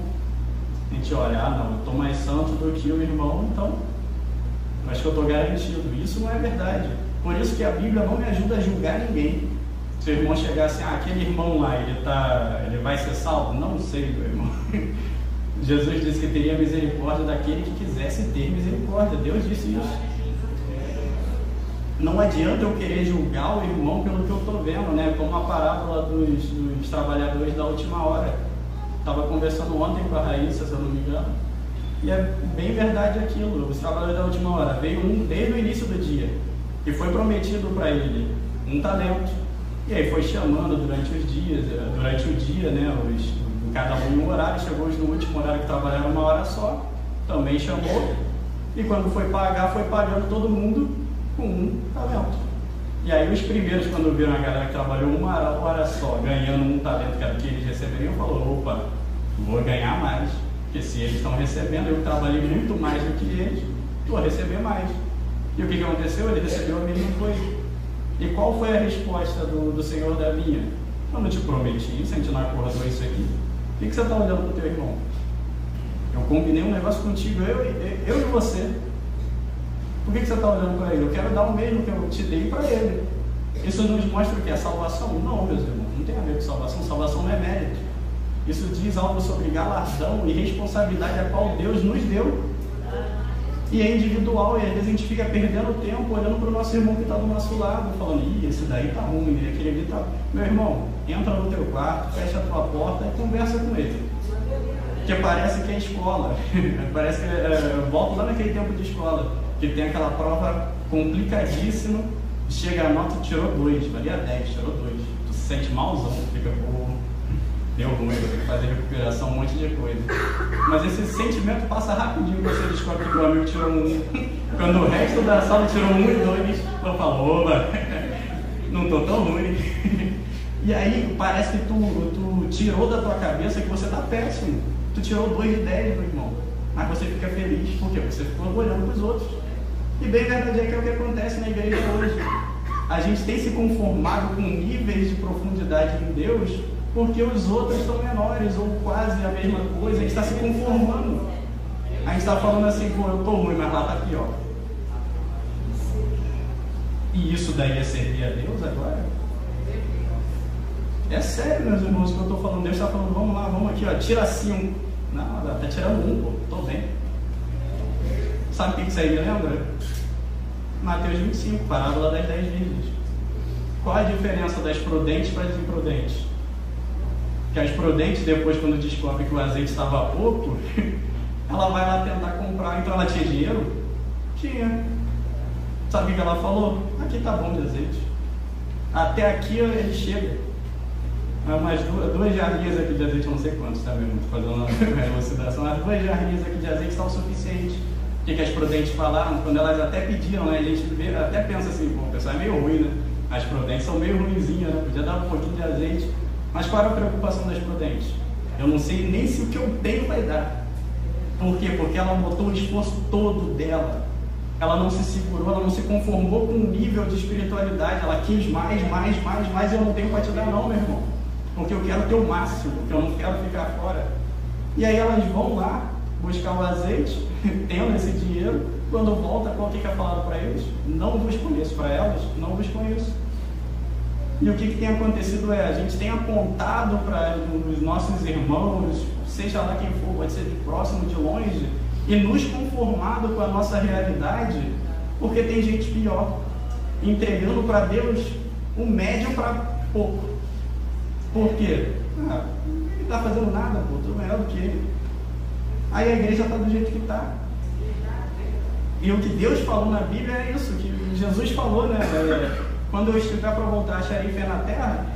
A gente olha, não, eu estou mais santo do que o irmão, então acho que eu estou garantido. Isso não é verdade. Por isso que a Bíblia não me ajuda a julgar ninguém. Se o irmão chegar assim, aquele irmão lá, ele vai ser salvo? Não sei, meu irmão. Jesus disse que teria misericórdia daquele que quisesse ter misericórdia. Deus disse isso. Não adianta eu querer julgar o irmão pelo que eu estou vendo, né? Como a parábola dos trabalhadores da última hora. Estava conversando ontem com a Raíssa, se eu não me engano, e é bem verdade aquilo. Os trabalhadores da última hora, veio um desde o início do dia, e foi prometido para ele um talento, e aí foi chamando durante o dia, né? Cada um em um horário, chegou no último horário que trabalharam uma hora só, também chamou, e quando foi pagar, foi pagando todo mundo com um talento. E aí os primeiros, quando viram a galera que trabalhou uma hora só, ganhando um talento que eles receberiam, falou, opa, vou ganhar mais, porque se eles estão recebendo, eu trabalhei muito mais do que eles, vou receber mais. E o que aconteceu? Ele recebeu a mesma coisa. E qual foi a resposta do Senhor da vinha? Eu não te prometi isso, a gente não acordou isso aqui. O que você está olhando para o teu irmão? Eu combinei um negócio contigo, eu e você. Por que você está olhando para ele? Eu quero dar o mesmo que eu te dei para ele. Isso nos mostra o que? A salvação? Não, meus irmãos, não tem a ver com salvação. Salvação não é mérito. Isso diz algo sobre galardão e responsabilidade a qual Deus nos deu. E é individual, e às vezes a gente fica perdendo tempo olhando para o nosso irmão que está do nosso lado, falando, esse daí está ruim, aquele ali está... Meu irmão, entra no teu quarto, fecha a tua porta e conversa com ele. Porque parece que é escola. Parece que eu volto lá naquele tempo de escola, que tem aquela prova complicadíssima, chega a nota, tirou 2, valia 10, tirou 2. Tu se sente malzão, fica, deu ruim, vou ter que fazer recuperação, um monte de coisa. Mas esse sentimento passa rapidinho, você descobre que o amigo tirou 1. Quando o resto da sala tirou 1 e 2, eu falo, oba, não tô tão ruim. E aí parece que tu tirou da tua cabeça que você tá péssimo. Tu tirou 2 de 10, meu irmão. Mas você fica feliz, porque você ficou olhando para os outros. E bem verdade é que é o que acontece na igreja hoje. A gente tem se conformado com níveis de profundidade em Deus, porque os outros são menores, ou quase a mesma coisa. A gente está se conformando. A gente está falando assim, pô, eu estou ruim, mas lá está pior. E isso daí é servir a Deus agora? É sério, meus irmãos, que eu estou falando. Deus está falando, vamos lá, vamos aqui, ó, tira 5. Não, está tirando 1, pô, estou bem. Sabe o que isso aí me lembra? Mateus 25, parábola das 10 virgens. Qual a diferença das prudentes para as imprudentes? Que as prudentes, depois, quando descobre que o azeite estava pouco, ela vai lá tentar comprar. Então ela tinha dinheiro? Tinha. Sabe o que ela falou? Aqui tá bom de azeite. Até aqui ele chega. Umas 2 jarrinhas aqui de azeite, eu não sei quantos, tá vendo? Estou fazendo uma elucidação. As 2 jarrinhas aqui de azeite estão o suficiente. O que as prudentes falaram? Quando elas até pediram, né? A gente até pensa assim, pô, o pessoal é meio ruim, né? As prudentes são meio ruinzinhas, né? Podia dar um pouquinho de azeite. Mas qual era a preocupação das prudentes? Eu não sei nem se o que eu tenho vai dar. Por quê? Porque ela botou o esforço todo dela. Ela não se segurou, ela não se conformou com o nível de espiritualidade. Ela quis mais, e eu não tenho para te dar não, meu irmão. Porque eu quero ter o máximo, porque eu não quero ficar fora. E aí elas vão lá buscar o azeite, tendo esse dinheiro. Quando volta, qual que é falado para eles? Não vos conheço. Para elas, não vos conheço. E o que tem acontecido é, a gente tem apontado para os nossos irmãos, seja lá quem for, pode ser de próximo, de longe, e nos conformado com a nossa realidade, porque tem gente pior, entregando para Deus o médio para pouco. Por quê? Ele não está fazendo nada, pô, tu melhor do que ele. Aí a igreja está do jeito que está. E o que Deus falou na Bíblia é isso, que Jesus falou, né? Quando eu estiver para voltar, acharei fé na terra.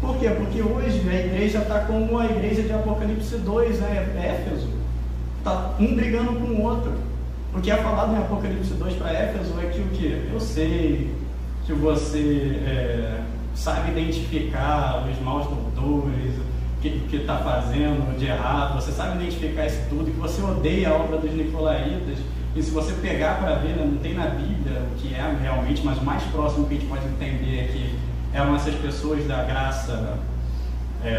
Por quê? Porque hoje a igreja está como a igreja de Apocalipse 2, né? Éfeso. Está um brigando com o outro. O que é falado em Apocalipse 2 para Éfeso é que o quê? Eu sei que você sabe identificar os maus doutores, o que está fazendo de errado, você sabe identificar isso tudo, que você odeia a obra dos Nicolaítas. E se você pegar para ver, né, não tem na Bíblia o que é realmente, mas o mais próximo que a gente pode entender é que eram essas pessoas da graça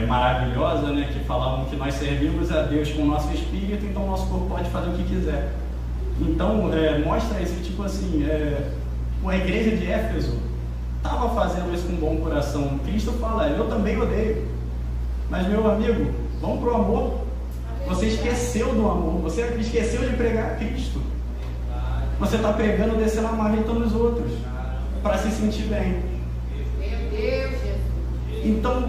maravilhosa, né, que falavam que nós servimos a Deus com o nosso espírito, então o nosso corpo pode fazer o que quiser. Então, mostra esse tipo assim, a igreja de Éfeso estava fazendo isso com bom coração. Cristo fala, eu também odeio, mas meu amigo, vamos para o amor. Você esqueceu do amor, você esqueceu de pregar a Cristo. Você está pregando, descendo a marreta nos outros, para se sentir bem. Meu Deus, Jesus. Então,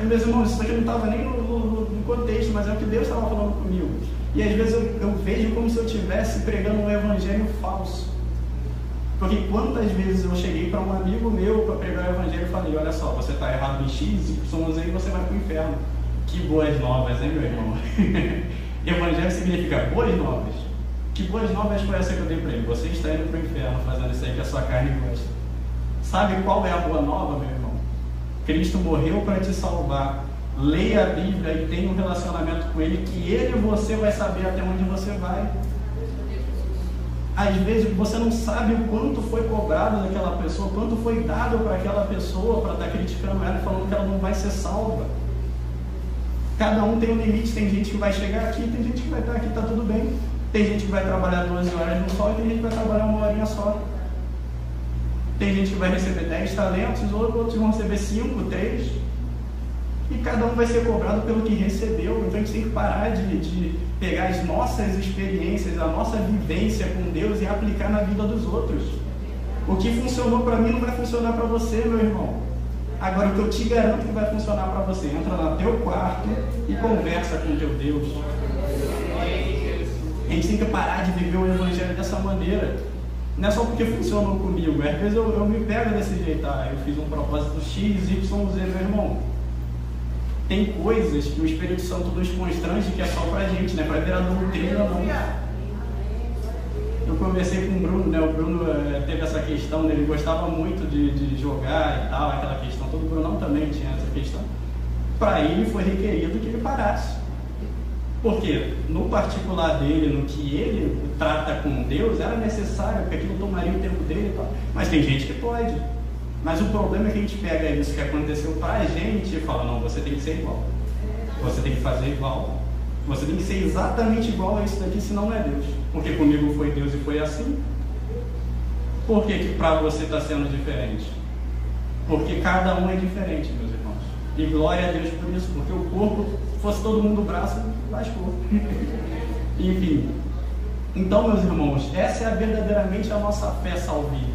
meus irmãos, isso aqui não estava nem no contexto, mas é o que Deus estava falando comigo. E às vezes eu vejo como se eu estivesse pregando um evangelho falso. Porque quantas vezes eu cheguei para um amigo meu para pregar o evangelho e falei, olha só, você está errado em X, Y, aí você vai para o inferno. Que boas novas, hein, meu irmão? Evangelho significa boas novas. Que boas novas foi essa que eu dei para ele? Você está indo para o inferno fazendo isso aí que a sua carne gosta. Sabe qual é a boa nova, meu irmão? Cristo morreu para te salvar. Leia a Bíblia e tenha um relacionamento com Ele, que Ele e você vai saber até onde você vai. Às vezes você não sabe o quanto foi cobrado daquela pessoa, quanto foi dado para aquela pessoa para estar criticando ela e falando que ela não vai ser salva. Cada um tem um limite, tem gente que vai chegar aqui, tem gente que vai estar aqui, está tudo bem. Tem gente que vai trabalhar 12 horas no sol e tem gente que vai trabalhar 1 horinha só. Tem gente que vai receber 10 talentos, outros vão receber 5, 3. E cada um vai ser cobrado pelo que recebeu. Então a gente tem que parar de pegar as nossas experiências, a nossa vivência com Deus e aplicar na vida dos outros. O que funcionou para mim não vai funcionar para você, meu irmão. Agora, o que eu te garanto que vai funcionar para você, entra no teu quarto e conversa com o teu Deus. A gente tem que parar de viver o evangelho dessa maneira. Não é só porque funcionou comigo. Às vezes eu me pego desse jeito. Eu fiz um propósito X, Y, Z, meu irmão. Tem coisas que o Espírito Santo nos constrange que é só pra gente, né? Para virar doutrina, não. Eu conversei com o Bruno, né? O Bruno teve essa questão, né? Ele gostava muito de jogar e tal, aquela questão. Todo Brunão também tinha essa questão. Para ele foi requerido que ele parasse. Porque no particular dele, no que ele trata com Deus, era necessário, porque aquilo tomaria o tempo dele e tal. Mas tem gente que pode. Mas o problema é que a gente pega isso que aconteceu pra gente e fala, não, você tem que ser igual. Você tem que fazer igual. Você tem que ser exatamente igual a isso daqui, senão não é Deus. Porque comigo foi Deus e foi assim. Por que para você está sendo diferente? Porque cada um é diferente, meus irmãos. E glória a Deus por isso, porque o corpo, fosse todo mundo braço, lascou. Enfim. Então, meus irmãos, essa é verdadeiramente a nossa fé salvífica.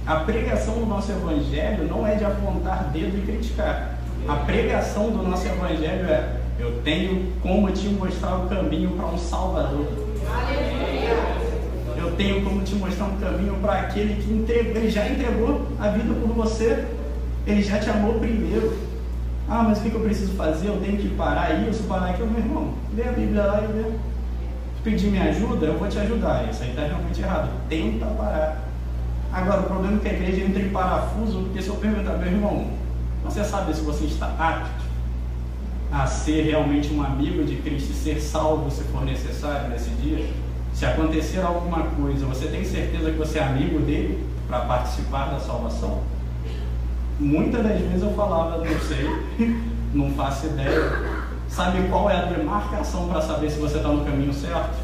A pregação do nosso Evangelho não é de apontar dedo e criticar. A pregação do nosso Evangelho é: eu tenho como te mostrar o caminho para um Salvador. Eu tenho como te mostrar um caminho para aquele que entregou, ele já entregou a vida por você. Ele já te amou primeiro. Ah, mas o que eu preciso fazer? Eu tenho que parar isso, parar aquilo. Meu irmão, lê a Bíblia lá e lê. Pedir minha ajuda, eu vou te ajudar. Isso aí está realmente errado. Tenta parar. Agora, o problema é que a igreja entra em parafuso, porque se eu perguntar, meu irmão, você sabe se você está apto a ser realmente um amigo de Cristo e ser salvo se for necessário nesse dia? Se acontecer alguma coisa, você tem certeza que você é amigo dele para participar da salvação? Muitas das vezes eu falava, não sei, não faço ideia. Sabe qual é a demarcação para saber se você está no caminho certo?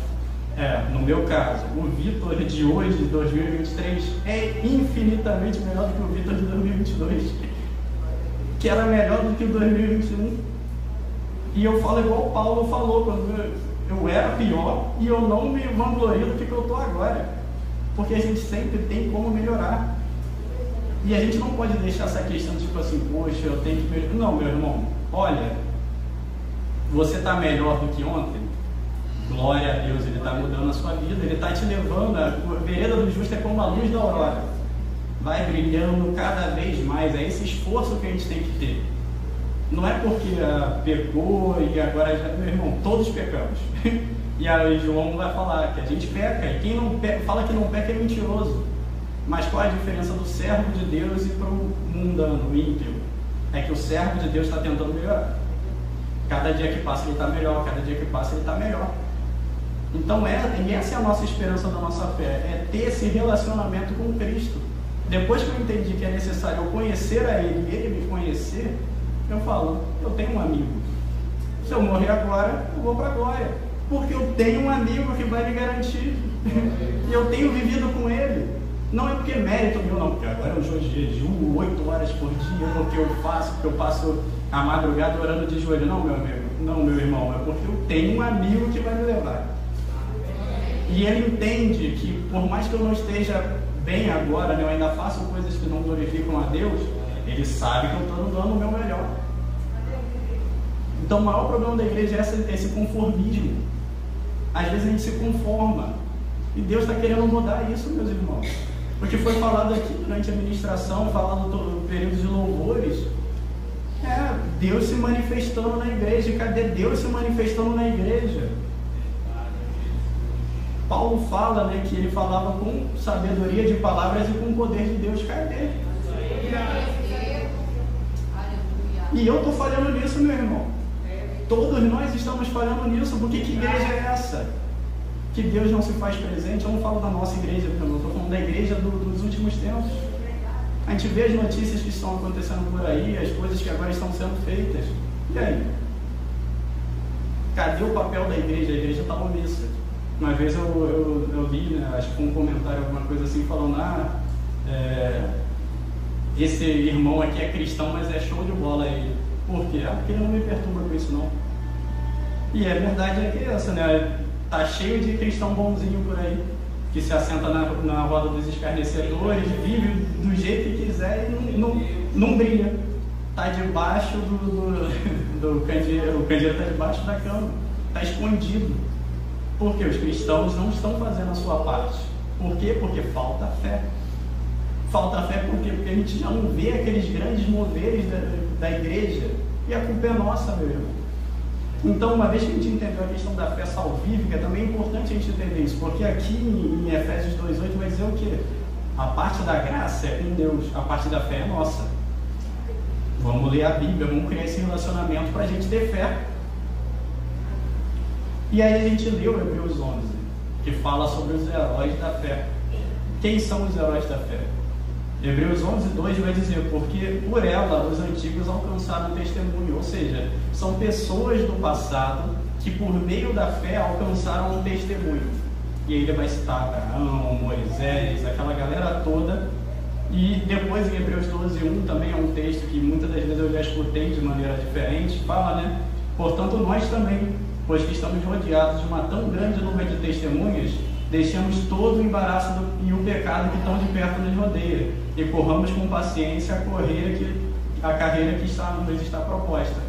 No meu caso, o Vitor de hoje, de 2023, é infinitamente melhor do que o Vitor de 2022, que era melhor do que o 2021. E eu falo igual o Paulo falou, quando eu era pior e eu não me vanglorio do que eu estou agora, porque a gente sempre tem como melhorar. E a gente não pode deixar essa questão tipo assim, poxa, eu tenho que melhorar. Não, meu irmão, olha, você está melhor do que ontem? Glória a Deus, Ele está mudando a sua vida, Ele está te levando. A vereda do justo é como a luz da aurora, vai brilhando cada vez mais. É esse esforço que a gente tem que ter. Não é porque pecou e agora já, meu irmão, todos pecamos. E aí João vai falar que a gente peca, e quem não peca, fala que não peca é mentiroso. Mas qual é a diferença do servo de Deus e para o mundano, o ímpio? É que o servo de Deus está tentando melhorar. Cada dia que passa ele está melhor, cada dia que passa ele está melhor. Então essa é a nossa esperança da nossa fé, é ter esse relacionamento com Cristo. Depois que eu entendi que é necessário eu conhecer a Ele e Ele me conhecer, eu falo, eu tenho um amigo. Se eu morrer agora, eu vou para a glória. Porque eu tenho um amigo que vai me garantir. E eu tenho vivido com Ele. Não é porque é mérito meu, não, porque agora eu jejuo 8 horas por dia, porque eu passo a madrugada orando de joelho. Não, meu amigo, não, meu irmão, é porque eu tenho um amigo que vai me levar. E ele entende que, por mais que eu não esteja bem agora, né, eu ainda faço coisas que não glorificam a Deus, ele sabe que eu estou dando o meu melhor. Então o maior problema da igreja é esse conformismo. Às vezes a gente se conforma. E Deus está querendo mudar isso, meus irmãos. Porque foi falado aqui durante a ministração, falado no período de louvores. Deus se manifestando na igreja. Cadê Deus se manifestando na igreja? Paulo fala, né, que ele falava com sabedoria de palavras e com o poder de Deus. Cadê? E eu estou falhando nisso, meu irmão. Todos nós estamos falhando nisso. Porque que igreja é essa? Que Deus não se faz presente. Eu não falo da nossa igreja, eu estou falando da igreja dos últimos tempos. A gente vê as notícias que estão acontecendo por aí, as coisas que agora estão sendo feitas. E aí? Cadê o papel da igreja? A igreja está omissa. Uma vez eu li, né, acho que foi um comentário, alguma coisa assim, falando, esse irmão aqui é cristão, mas é show de bola aí. Por quê? Porque ele não me perturba com isso, não. E a verdade é que é essa, né? Tá cheio de cristão bonzinho por aí, que se assenta na roda dos escarnecedores, vive do jeito que quiser e não brilha. Tá debaixo do candeeiro, o candeeiro está debaixo da cama, está escondido. Porque os cristãos não estão fazendo a sua parte. Por quê? Porque falta fé. Falta fé por quê? Porque a gente já não vê aqueles grandes moveres da igreja. E a culpa é nossa, meu irmão. Então, uma vez que a gente entendeu a questão da fé salvífica, também é importante a gente entender isso. Porque aqui em Efésios 2,8 vai dizer o quê? A parte da graça é com Deus, a parte da fé é nossa. Vamos ler a Bíblia, vamos criar esse relacionamento para a gente ter fé. E aí a gente leu Hebreus 11, que fala sobre os heróis da fé. Quem são os heróis da fé? Hebreus 11:2 vai dizer, porque por ela os antigos alcançaram testemunho, ou seja, são pessoas do passado que por meio da fé alcançaram um testemunho. E aí ele vai citar Abraão, Moisés, aquela galera toda. E depois em Hebreus 12:1 também é um texto que muitas das vezes eu já escutei de maneira diferente, fala, né? Portanto, nós também, pois que estamos rodeados de uma tão grande nuvem de testemunhas, deixamos todo o embaraço e o pecado que tão de perto nos rodeia, e corramos com paciência a carreira que nos está proposta.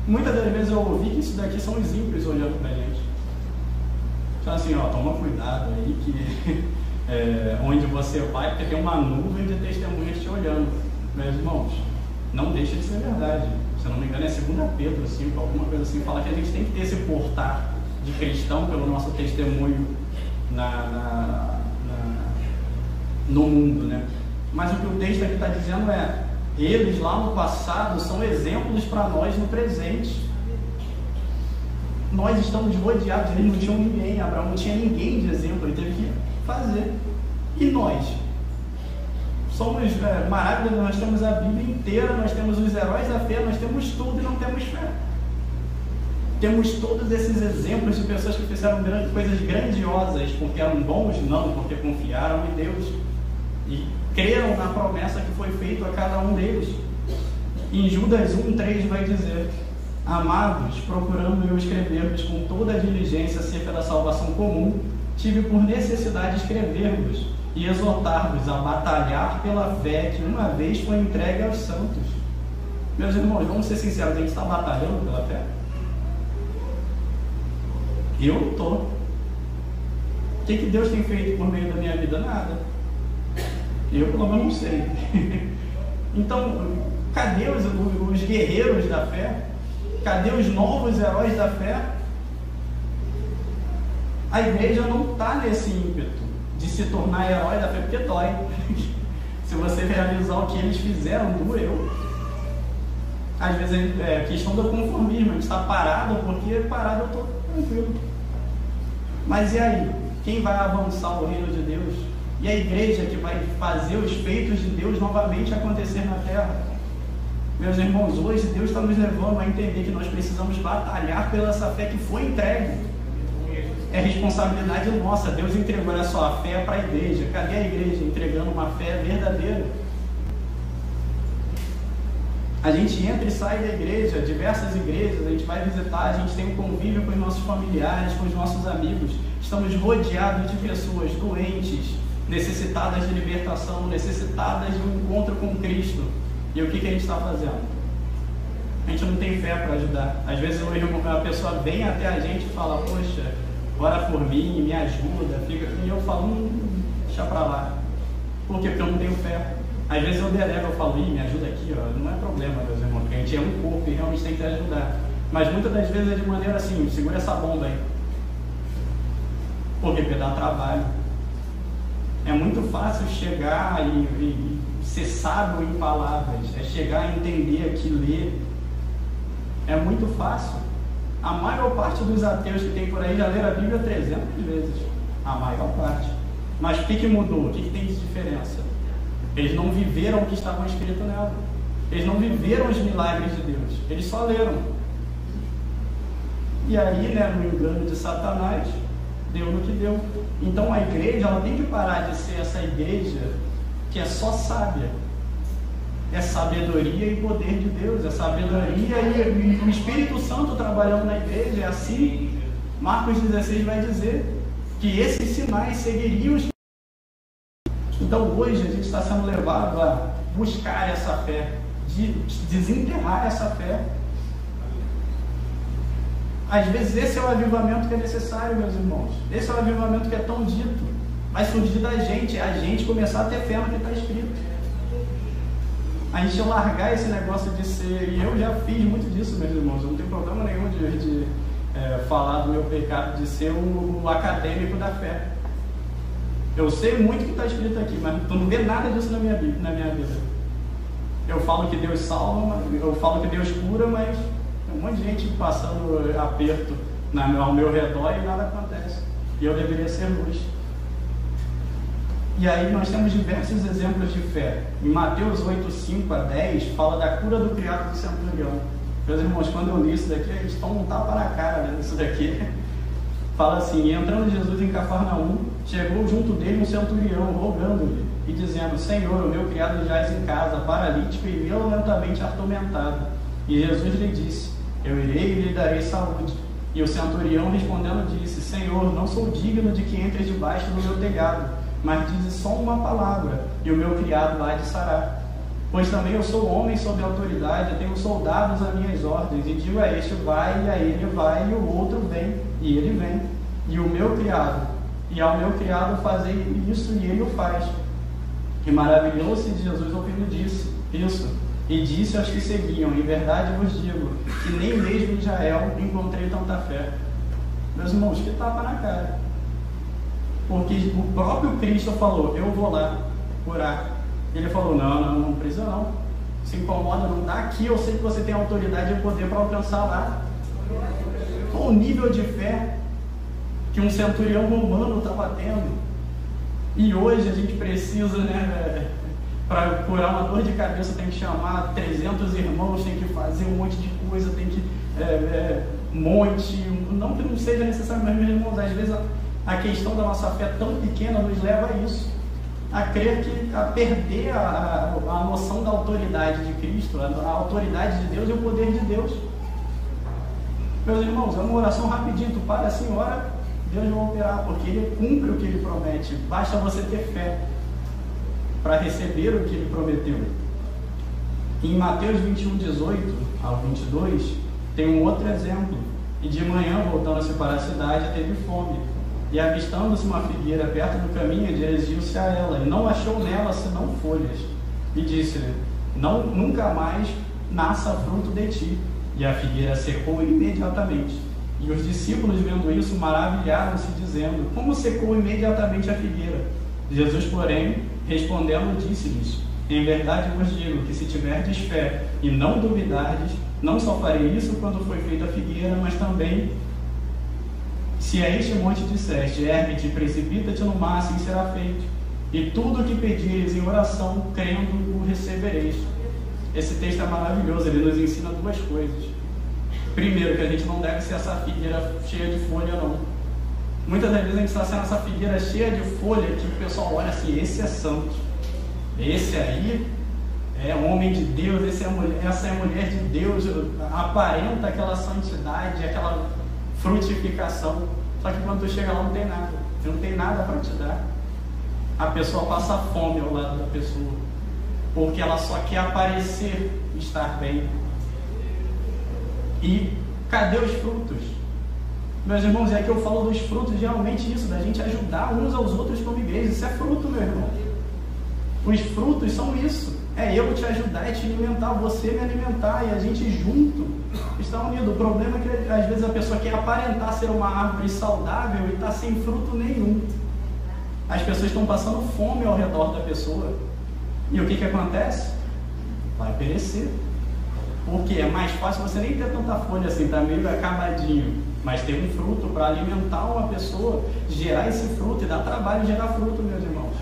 Muitas das vezes eu ouvi que isso daqui são os ímpios olhando pra gente. Então assim, toma cuidado aí que onde você vai, porque tem uma nuvem de testemunhas te olhando. Meus irmãos, não deixa de ser verdade. Se eu não me engano é 2 Pedro 5, alguma coisa assim, fala que a gente tem que ter esse portar de cristão pelo nosso testemunho no mundo, né? Mas o que o texto aqui está dizendo é, eles lá no passado são exemplos para nós no presente. Nós estamos rodeados, eles não tinham ninguém, Abraão não tinha ninguém de exemplo, ele teve que fazer. E nós? Somos maravilhosos, nós temos a Bíblia inteira, nós temos os heróis da fé, nós temos tudo e não temos fé. Temos todos esses exemplos de pessoas que fizeram coisas grandiosas porque eram bons? Não, porque confiaram em Deus e creram na promessa que foi feita a cada um deles. Em Judas 1:3 vai dizer: amados, procurando eu escrever-vos com toda a diligência acerca da salvação comum, tive por necessidade escrever-vos e exortar-vos a batalhar pela fé que uma vez foi entregue aos santos. Meus irmãos, vamos ser sinceros, a gente está batalhando pela fé? Eu não estou. O que Deus tem feito por meio da minha vida? Nada. Eu pelo menos não sei. Então, cadê os guerreiros da fé? Cadê os novos heróis da fé? A igreja não está nesse ímpeto de se tornar herói da fé, porque dói. Se você realizar o que eles fizeram, doeu. Às vezes é questão do conformismo, a gente está parado, porque parado eu estou tranquilo. Mas e aí? Quem vai avançar o reino de Deus? E a igreja que vai fazer os feitos de Deus novamente acontecer na terra? Meus irmãos, hoje Deus está nos levando a entender que nós precisamos batalhar pela essa fé que foi entregue. É responsabilidade nossa. Deus entregou a sua fé para a igreja. Cadê a igreja entregando uma fé verdadeira? A gente entra e sai da igreja, diversas igrejas, a gente vai visitar, a gente tem um convívio com os nossos familiares, com os nossos amigos. Estamos rodeados de pessoas doentes, necessitadas de libertação, necessitadas de um encontro com Cristo. E o que a gente está fazendo? A gente não tem fé para ajudar. Às vezes a pessoa vem até a gente e fala: poxa, ora por mim, me ajuda, e eu falo: deixa para lá. Por quê? Porque eu não tenho fé. Às vezes eu delego, eu falo: me ajuda aqui, não é problema, meus irmãos, porque a gente é um corpo e realmente tem que ajudar. Mas muitas das vezes é de maneira assim: segura essa bomba aí. Por quê? Porque dá trabalho. É muito fácil chegar e ser sábio em palavras, é chegar a entender aqui, ler. É muito fácil. A maior parte dos ateus que tem por aí já leram a Bíblia 300 vezes. A maior parte. Mas o que mudou? O que tem de diferença? Eles não viveram o que estava escrito nela. Eles não viveram os milagres de Deus. Eles só leram. E aí, no engano de Satanás, deu no que deu. Então a igreja, ela tem que parar de ser essa igreja que é só sábia. É sabedoria e poder de Deus. É sabedoria e o Espírito Santo trabalhando na igreja. É assim. Marcos 16 vai dizer que esses sinais seguiriam os. Então hoje a gente está sendo levado a buscar essa fé, de desenterrar essa fé. Às vezes esse é o avivamento que é necessário, meus irmãos. Esse é o avivamento que é tão dito. Vai surgir da gente, é a gente começar a ter fé no que está escrito. A gente largar esse negócio de ser, e eu já fiz muito disso, meus irmãos, eu não tenho problema nenhum de falar do meu pecado de ser o acadêmico da fé. Eu sei muito o que está escrito aqui, mas tu não vê nada disso na minha vida. Eu falo que Deus salva, eu falo que Deus cura, mas tem um monte de gente passando aperto ao meu redor e nada acontece. E eu deveria ser luz. E aí nós temos diversos exemplos de fé. Em Mateus 8:5-10, fala da cura do criado do centurião. Meus irmãos, quando eu li isso daqui, eles tomam um tapa na cara, né? Isso daqui Fala assim: e entrando Jesus em Cafarnaum, chegou junto dele um centurião, rogando-lhe e dizendo: Senhor, o meu criado jaz em casa, paralítico e violentamente atormentado. E Jesus lhe disse: eu irei e lhe darei saúde. E o centurião respondendo disse: Senhor, não sou digno de que entres debaixo do meu telhado, mas dize só uma palavra, e o meu criado há de sarar. Pois também eu sou homem sob autoridade, tenho soldados a minhas ordens, e digo a este: vai, e a ele vai, e o outro vem, e ele vem. E ao meu criado fazei isso, e ele o faz. E maravilhou-se de Jesus ouvindo isso, e disse aos que seguiam: em verdade vos digo, que nem mesmo em Israel encontrei tanta fé. Meus irmãos, que tapa na cara. Porque o próprio Cristo falou: eu vou lá curar. Ele falou: não precisa não. Se incomoda, não dá aqui, eu sei que você tem autoridade e poder para alcançar lá. Qual o nível de fé que um centurião romano estava tendo? E hoje a gente precisa, para curar uma dor de cabeça, tem que chamar 300 irmãos, tem que fazer um monte de coisa, tem que não que não seja necessário, mas meus irmãos, às vezes a questão da nossa fé tão pequena nos leva a isso, a crer a perder a noção da autoridade de Cristo, a autoridade de Deus e o poder de Deus. Meus irmãos, é uma oração rapidinho, tu para assim, ora, Deus vai operar, porque Ele cumpre o que Ele promete. Basta você ter fé para receber o que Ele prometeu. Em Mateus 21, 18 ao 22, tem um outro exemplo. E de manhã, voltando-se para a cidade, teve fome. E avistando-se uma figueira perto do caminho, dirigiu-se a ela, e não achou nela senão folhas. E disse-lhe: nunca mais nasça fruto de ti. E a figueira secou imediatamente. E os discípulos, vendo isso, maravilharam-se, dizendo: como secou imediatamente a figueira? Jesus, porém, respondendo, disse-lhes: em verdade vos digo que se tiverdes fé e não duvidardes, não só farei isso quando foi feita a figueira, mas também, se a este monte disseste: ergue-te, precipita-te no mar, assim será feito. E tudo o que pedires em oração, crendo, o recebereis. Esse texto é maravilhoso, ele nos ensina duas coisas. Primeiro, que a gente não deve ser essa figueira cheia de folha, não. Muitas das vezes a gente está sendo essa figueira cheia de folha que o pessoal olha assim: esse é santo, esse aí é homem de Deus, essa é mulher de Deus, aparenta aquela santidade, aquela frutificação. Só que quando tu chega lá não tem nada, não tem nada para te dar. A pessoa passa fome ao lado da pessoa, porque ela só quer aparecer, estar bem. E cadê os frutos? Meus irmãos, é que eu falo dos frutos, realmente isso, da gente ajudar uns aos outros como igreja. Isso é fruto, meu irmão. Os frutos são isso. É eu te ajudar, é te alimentar, você me alimentar, e a gente junto está unido. O problema é que às vezes a pessoa quer aparentar ser uma árvore saudável e está sem fruto nenhum. As pessoas estão passando fome ao redor da pessoa. E o que acontece? Vai perecer. Porque é mais fácil você nem ter tanta folha assim, está meio acabadinho, mas ter um fruto para alimentar uma pessoa, gerar esse fruto, e dá trabalho gerar fruto, meus irmãos.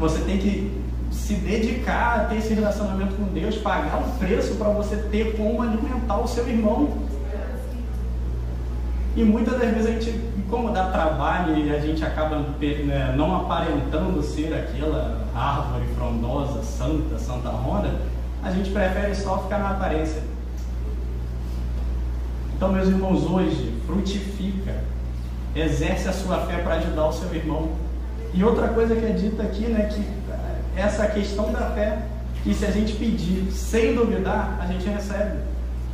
Você tem que se dedicar a ter esse relacionamento com Deus, pagar um preço para você ter como alimentar o seu irmão. E muitas das vezes a gente, como dá trabalho e a gente acaba não aparentando ser aquela árvore frondosa, santa rona, a gente prefere só ficar na aparência. Então, meus irmãos, hoje, frutifica, exerce a sua fé para ajudar o seu irmão. E outra coisa que é dita aqui, que essa questão da fé, que se a gente pedir sem duvidar, a gente recebe.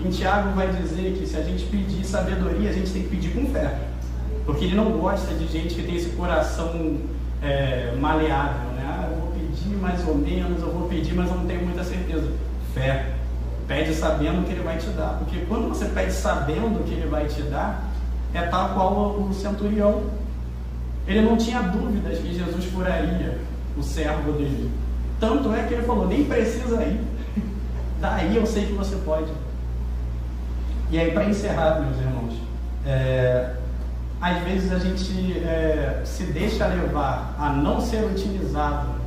Em Tiago vai dizer que se a gente pedir sabedoria, a gente tem que pedir com fé, porque ele não gosta de gente que tem esse coração maleável, eu vou pedir mais ou menos, eu vou pedir, mas eu não tenho muita certeza. Fé. Pede sabendo que ele vai te dar, porque quando você pede sabendo que ele vai te dar, é tal qual o centurião. Ele não tinha dúvidas que Jesus curaria o servo dele. Tanto é que ele falou: nem precisa ir, daí eu sei que você pode. E aí, para encerrar, meus irmãos, às vezes a gente se deixa levar a não ser utilizado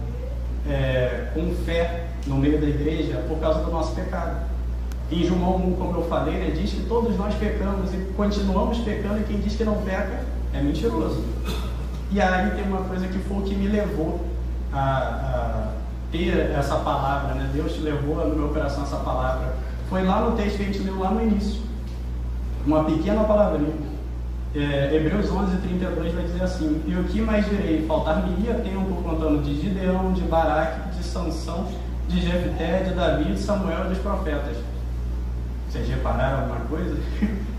com fé no meio da igreja por causa do nosso pecado. Em João 1, como eu falei, diz que todos nós pecamos e continuamos pecando, e quem diz que não peca é mentiroso. E aí tem uma coisa que foi o que me levou a ter essa palavra, né? Deus te levou no meu coração essa palavra. Foi lá no texto que a gente leu lá no início, uma pequena palavrinha. Hebreus 11:32 vai dizer assim: e o que mais direi? Faltar-me-ia tempo contando de Gideão, de Baraque, de Sansão, de Jefté, de Davi, de Samuel e dos profetas. Vocês repararam alguma coisa?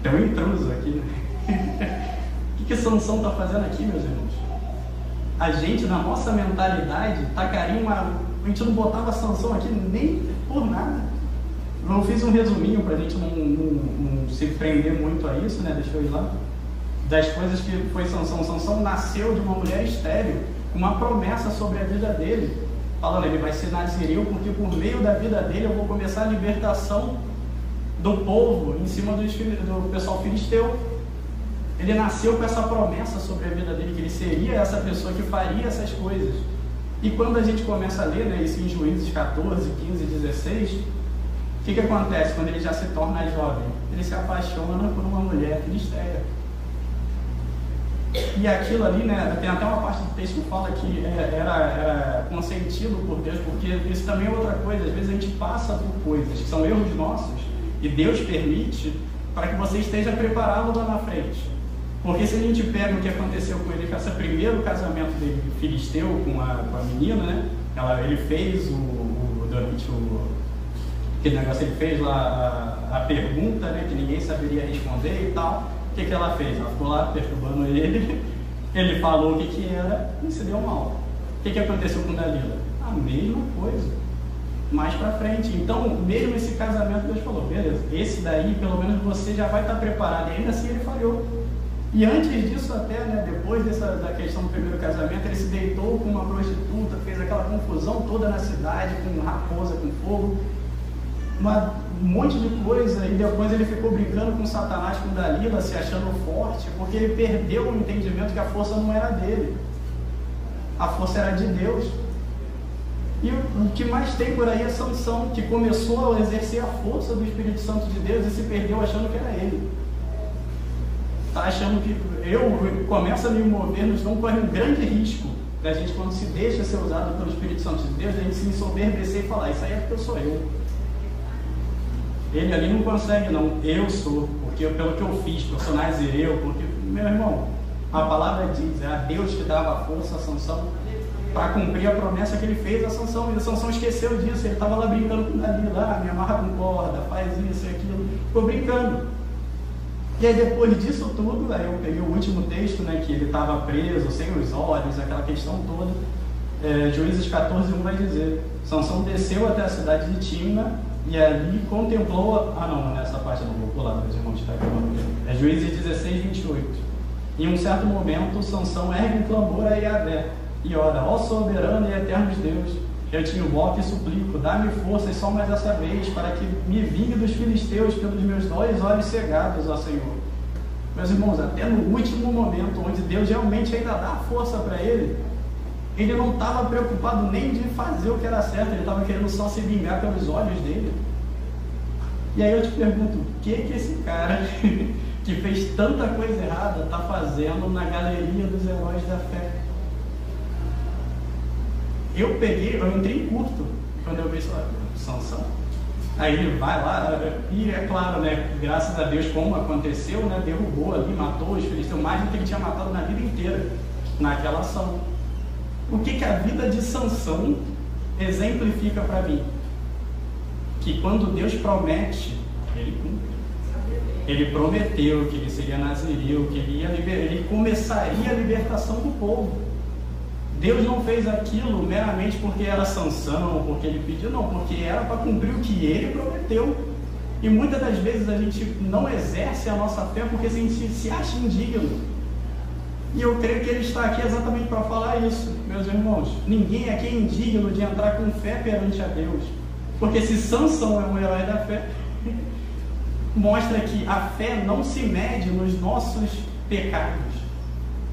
Tem um intruso aqui, né? O que Sansão está fazendo aqui, meus irmãos? A gente, na nossa mentalidade, tacaria a gente não botava Sansão aqui nem por nada. Eu fiz um resuminho para a gente não se prender muito a isso, né? Deixa eu ir lá. Das coisas que foi Sansão. Sansão nasceu de uma mulher estéril, com uma promessa sobre a vida dele, falando: ele vai ser nazireu, porque por meio da vida dele eu vou começar a libertação do povo em cima do pessoal filisteu. Ele nasceu com essa promessa sobre a vida dele, que ele seria essa pessoa que faria essas coisas. E quando a gente começa a ler, né, isso em Juízes 14, 15, 16, o que acontece quando ele já se torna jovem? Ele se apaixona por uma mulher filisteia. E aquilo ali, né, tem até uma parte do texto que fala que era consentido por Deus, porque isso também é outra coisa. Às vezes a gente passa por coisas que são erros nossos e Deus permite para que você esteja preparado lá na frente. Porque se a gente pega o que aconteceu com ele, com esse primeiro casamento dele, filisteu, com a menina, né? Ele fez aquele negócio, ele fez lá a pergunta, né, que ninguém saberia responder e tal. O que ela fez? Ela ficou lá perturbando ele, ele falou o que era e se deu mal. O que aconteceu com Dalila? A mesma coisa, mais pra frente. Então, mesmo esse casamento, Deus falou: beleza, esse daí pelo menos você já vai estar preparado. E ainda assim ele falhou. E antes disso até, né, depois da questão do primeiro casamento, ele se deitou com uma prostituta, fez aquela confusão toda na cidade, com raposa, com fogo, um monte de coisa. E depois ele ficou brincando com Satanás, com Dalila, se achando forte, porque ele perdeu o entendimento que a força não era dele, a força era de Deus. E o que mais tem por aí é Sansão, que começou a exercer a força do Espírito Santo de Deus e se perdeu achando que era ele. Está achando que eu começo a me mover, então corre um grande risco da gente, quando se deixa ser usado pelo Espírito Santo de Deus, a gente se ensoberbecer e falar: isso aí é porque eu sou eu. Ele ali não consegue, não. Eu sou, porque pelo que eu fiz, porque eu sou nazireu, porque, meu irmão, a palavra diz, é a Deus que dava força a Sansão para cumprir a promessa que ele fez a Sansão. E a Sansão esqueceu disso, ele estava lá brincando com Dalila, me amarra com corda, faz isso e aquilo, ficou brincando. E aí depois disso tudo, aí eu peguei o último texto, né, que ele estava preso, sem os olhos, aquela questão toda. Juízes 14:1 vai dizer: Sansão desceu até a cidade de Timna e ali contemplou... não, nessa parte eu não vou pular, meus irmãos, está aqui. Juízes 16:28. Em um certo momento, Sansão ergue um clamor a Yahvé e ora: ó soberano e eterno Deus, eu te invoco e suplico, dá-me forças só mais dessa vez, para que me vingue dos filisteus pelos meus 2 olhos cegados, ó Senhor. Meus irmãos, até no último momento, onde Deus realmente ainda dá força para ele não estava preocupado nem de fazer o que era certo, ele estava querendo só se vingar pelos olhos dele. E aí eu te pergunto: o que esse cara que fez tanta coisa errada está fazendo na galeria dos heróis da fé? Eu entrei em curto quando eu vi Sansão. Aí ele vai lá, e é claro, né, graças a Deus, como aconteceu, né, derrubou ali, matou os filisteus, mais do que ele tinha matado na vida inteira, naquela ação. O que a vida de Sansão exemplifica para mim? Que quando Deus promete, ele cumpre. Ele prometeu que ele seria nazireu, que ele começaria a libertação do povo. Deus não fez aquilo meramente porque era Sansão, porque ele pediu, não, porque era para cumprir o que ele prometeu. E muitas das vezes a gente não exerce a nossa fé porque a gente se acha indigno. E eu creio que ele está aqui exatamente para falar isso, meus irmãos. Ninguém aqui é indigno de entrar com fé perante a Deus. Porque se Sansão é um herói da fé, mostra que a fé não se mede nos nossos pecados.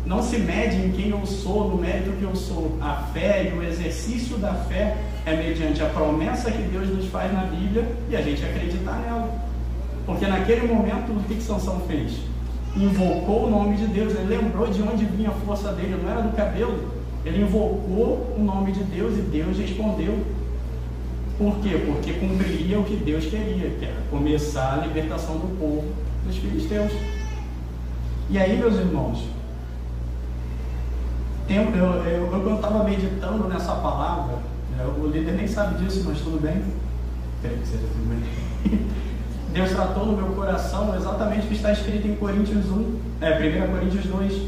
Não se mede em quem eu sou, no mérito que eu sou. A fé e o exercício da fé é mediante a promessa que Deus nos faz na Bíblia e a gente acreditar nela. Porque naquele momento, o que Sansão fez? invocou o nome de Deus, ele lembrou de onde vinha a força dele, não era do cabelo, ele invocou o nome de Deus e Deus respondeu. Por quê? Porque cumpria o que Deus queria, que era começar a libertação do povo dos filisteus. E aí, meus irmãos, eu estava meditando nessa palavra, o líder nem sabe disso, mas tudo bem, creio que seja tudo bem. Deus tratou no meu coração exatamente o que está escrito em Coríntios 1 Coríntios 2.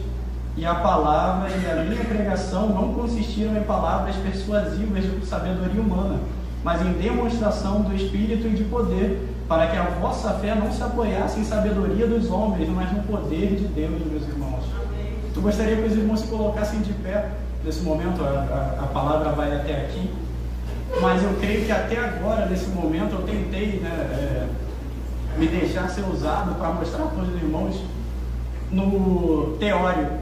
E a palavra e a minha pregação não consistiram em palavras persuasivas de sabedoria humana, mas em demonstração do Espírito e de poder, para que a vossa fé não se apoiasse em sabedoria dos homens, mas no poder de Deus, meus irmãos. Eu gostaria que os irmãos se colocassem de pé nesse momento, a palavra vai até aqui, mas eu creio que até agora, nesse momento, eu tentei me deixar ser usado para mostrar para os irmãos no teórico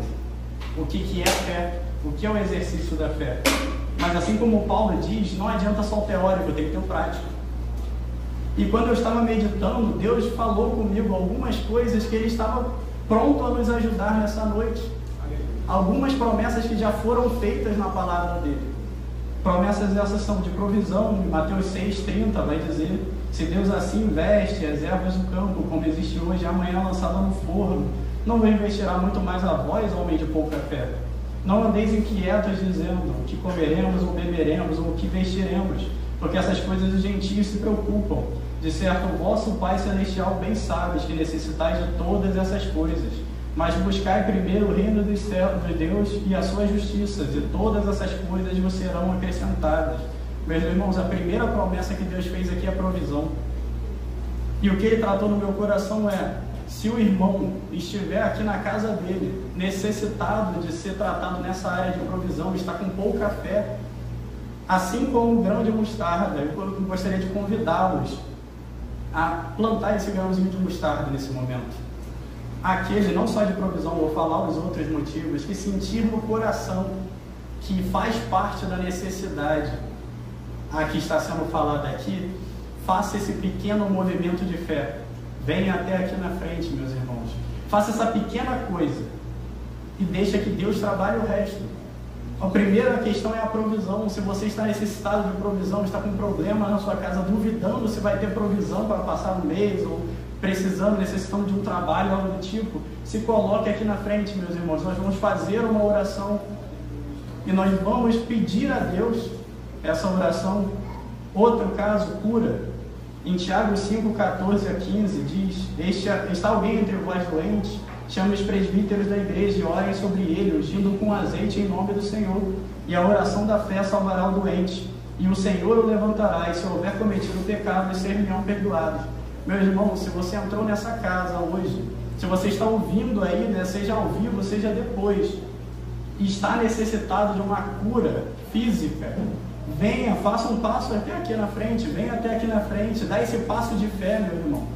o que é fé, o que é o exercício da fé. Mas assim como Paulo diz, não adianta só o teórico, tem que ter o prático. E quando eu estava meditando, Deus falou comigo algumas coisas que Ele estava pronto a nos ajudar nessa noite. Algumas promessas que já foram feitas na palavra dele. Promessas essas são de provisão. Mateus 6,30 vai dizer: se Deus assim veste as ervas do campo, como existe hoje, amanhã lançada no forno, não vos investirá muito mais a vós, homem de pouca fé. Não andeis inquietos dizendo o que comeremos ou beberemos ou o que vestiremos, porque essas coisas os gentios se preocupam. De certo, o vosso Pai Celestial bem sabes que necessitais de todas essas coisas. Mas buscai primeiro o reino dos céus, de Deus e a sua justiça, e todas essas coisas vos serão acrescentadas. Meus irmãos, a primeira promessa que Deus fez aqui é a provisão. E o que Ele tratou no meu coração é: se o irmão estiver aqui na casa dele, necessitado de ser tratado nessa área de provisão, está com pouca fé, assim como o grão de mostarda, eu gostaria de convidá-los a plantar esse grãozinho de mostarda nesse momento. Aquele, não só de provisão, vou falar os outros motivos, que sentir no coração que faz parte da necessidade a que está sendo falada aqui, faça esse pequeno movimento de fé. Venha até aqui na frente, meus irmãos. Faça essa pequena coisa e deixa que Deus trabalhe o resto. A primeira questão é a provisão. Se você está necessitado de provisão, está com problema na sua casa, duvidando se vai ter provisão para passar um mês, ou precisando, necessitando de um trabalho, algo do tipo, se coloque aqui na frente, meus irmãos. Nós vamos fazer uma oração e nós vamos pedir a Deus essa oração. Outro caso, cura. Em Tiago 5, 14 a 15 diz: está alguém entre vós doente? Chame os presbíteros da igreja e orem sobre ele, ungindo com azeite em nome do Senhor. E a oração da fé salvará o doente, e o Senhor o levantará, e se houver cometido pecado, ser-lhe-ão perdoados. Meu irmão, se você entrou nessa casa hoje, se você está ouvindo aí, seja ao vivo, seja depois, e está necessitado de uma cura física, venha, faça um passo até aqui na frente, venha até aqui na frente, dá esse passo de fé, meu irmão.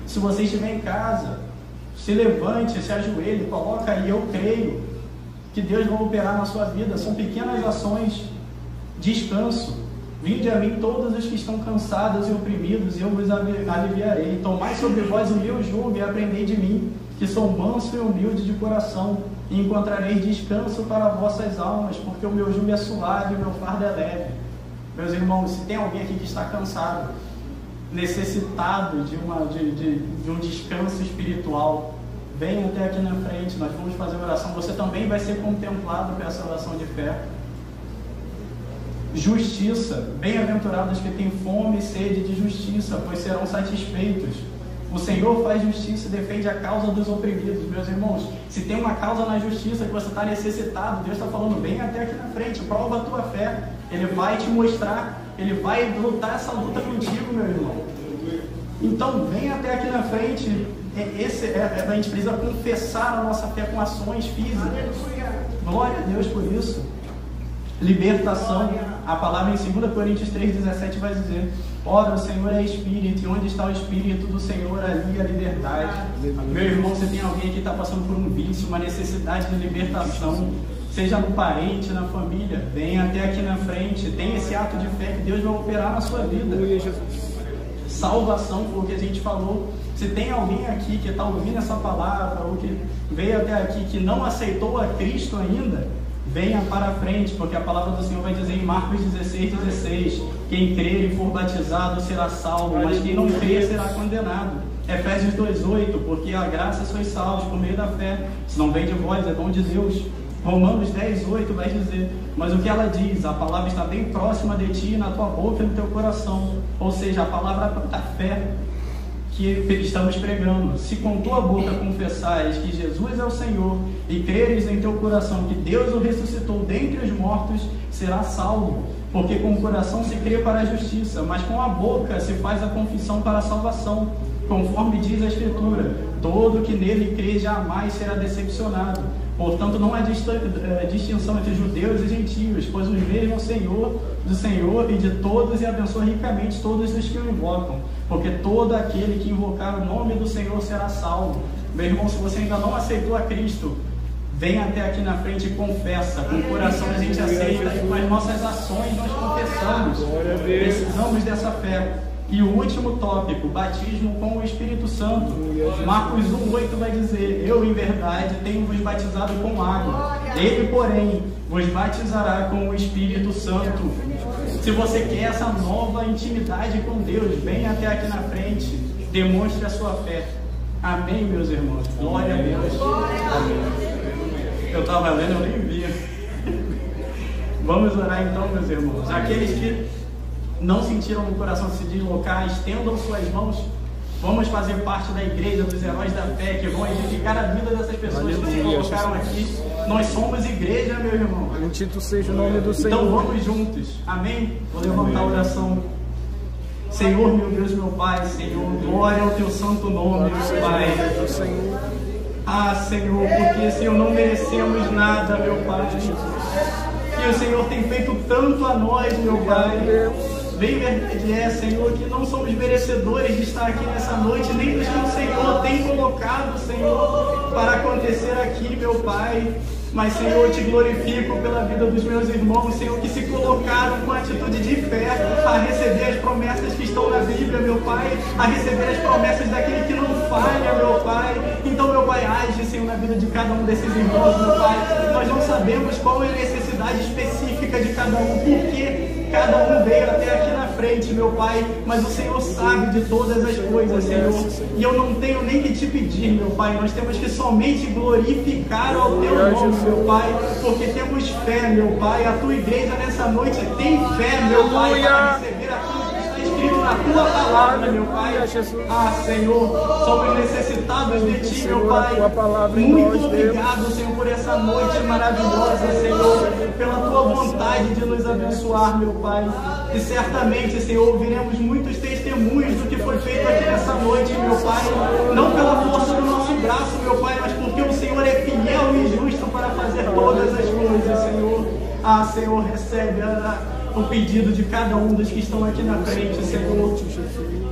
Se você estiver em casa, se levante, se ajoelhe, coloca aí: eu creio que Deus vai operar na sua vida. São pequenas ações. Descanso. Vinde a mim todos os que estão cansados e oprimidos, e eu vos aliviarei. Tomai sobre vós o meu jugo e aprendei de mim, que sou manso e humilde de coração, e encontrareis descanso para vossas almas, porque o meu jugo é suave e o meu fardo é leve. Meus irmãos, se tem alguém aqui que está cansado, necessitado de um descanso espiritual, venha até aqui na frente, nós vamos fazer oração. Você também vai ser contemplado por essa oração de fé. Justiça. Bem-aventurados que têm fome e sede de justiça, pois serão satisfeitos. O Senhor faz justiça e defende a causa dos oprimidos. Meus irmãos, se tem uma causa na justiça que você está necessitado, Deus está falando: vem até aqui na frente, prova a tua fé. Ele vai te mostrar, Ele vai lutar essa luta contigo, meu irmão. Então, vem até aqui na frente. A gente precisa confessar a nossa fé com ações físicas. Glória a Deus por isso. Libertação. A palavra em 2 Coríntios 3,17 vai dizer: ora, o Senhor é Espírito, e onde está o Espírito do Senhor, ali a liberdade. Meu irmão, se tem alguém aqui que está passando por um vício, uma necessidade de libertação, seja no parente, na família, venha até aqui na frente, tenha esse ato de fé que Deus vai operar na sua vida. salvação, foi o que a gente falou. Se tem alguém aqui que está ouvindo essa palavra, ou que veio até aqui que não aceitou a Cristo ainda, venha para frente, porque a palavra do Senhor vai dizer em Marcos 16:16, quem crer e for batizado será salvo, mas quem não crer será condenado. Efésios 2:8, porque a graça sois salvos por meio da fé, se não vem de vós, é dom de Deus. Romanos 10:8 vai dizer, mas o que ela diz? A palavra está bem próxima de ti, na tua boca e no teu coração, ou seja, a palavra da fé que estamos pregando. Se com tua boca confessares que Jesus é o Senhor e creres em teu coração que Deus o ressuscitou dentre os mortos, será salvo. Porque com o coração se crê para a justiça, mas com a boca se faz a confissão para a salvação. Conforme diz a Escritura, todo que nele crê jamais será decepcionado. Portanto, não há distinção entre judeus e gentios, pois o mesmo é o Senhor do Senhor e de todos, e abençoa ricamente todos os que o invocam. Porque todo aquele que invocar o nome do Senhor será salvo. Meu irmão, se você ainda não aceitou a Cristo, vem até aqui na frente e confessa. Com o coração a gente aceita e com as nossas ações nós confessamos. Precisamos dessa fé. E o último tópico, batismo com o Espírito Santo. Marcos 1:8 vai dizer, eu em verdade tenho vos batizado com água, ele porém vos batizará com o Espírito Santo. Se você quer essa nova intimidade com Deus, vem até aqui na frente, demonstre a sua fé. Amém, meus irmãos? Glória a Deus. Amém. Eu estava lendo, eu nem via. Vamos orar então, meus irmãos. Aqueles que não sentiram no coração se deslocar, estendam suas mãos. Vamos fazer parte da igreja dos heróis da fé, que vão edificar a vida dessas pessoas que se colocaram aqui. Nós somos igreja, meu irmão. Bendito seja o nome do Senhor. Então vamos juntos. Amém? Vou levantar a oração. Senhor, meu Deus, meu Pai, Senhor, glória ao teu santo nome, meu Pai. Ah, Senhor, porque, Senhor, não merecemos nada, meu Pai. E o Senhor tem feito tanto a nós, meu Pai. Bem verdade é, Senhor, que não somos merecedores de estar aqui nessa noite, nem dos que o Senhor tem colocado, Senhor, para acontecer aqui, meu Pai. Mas, Senhor, eu te glorifico pela vida dos meus irmãos, Senhor, que se colocaram com atitude de fé a receber as promessas que estão na Bíblia, meu Pai, a receber as promessas daquele que não falha, meu Pai. Então, meu Pai, age, Senhor, na vida de cada um desses irmãos, meu Pai. Nós não sabemos qual é a necessidade específica de cada um, porque cada um veio até aqui na frente, meu Pai, mas o Senhor sabe de todas as coisas, Senhor. E eu não tenho nem que te pedir, meu Pai, nós temos que somente glorificar ao teu nome, meu Pai, porque temos fé, meu Pai. A tua igreja nessa noite tem fé, meu Pai, para receber aquilo que está escrito na tua palavra, meu Pai. Ah, Senhor, somos necessitados de ti, meu Pai. Muito obrigado, Senhor, por essa noite maravilhosa, Senhor, pela tua vontade de nos abençoar, meu Pai. E certamente, Senhor, ouviremos muitos testemunhos do que foi feito aqui nessa noite, meu Pai. Não pela força do nosso braço, meu Pai, mas porque o Senhor é fiel e justo para fazer todas as coisas, Senhor. Ah, Senhor, recebe o pedido de cada um dos que estão aqui na frente, Senhor.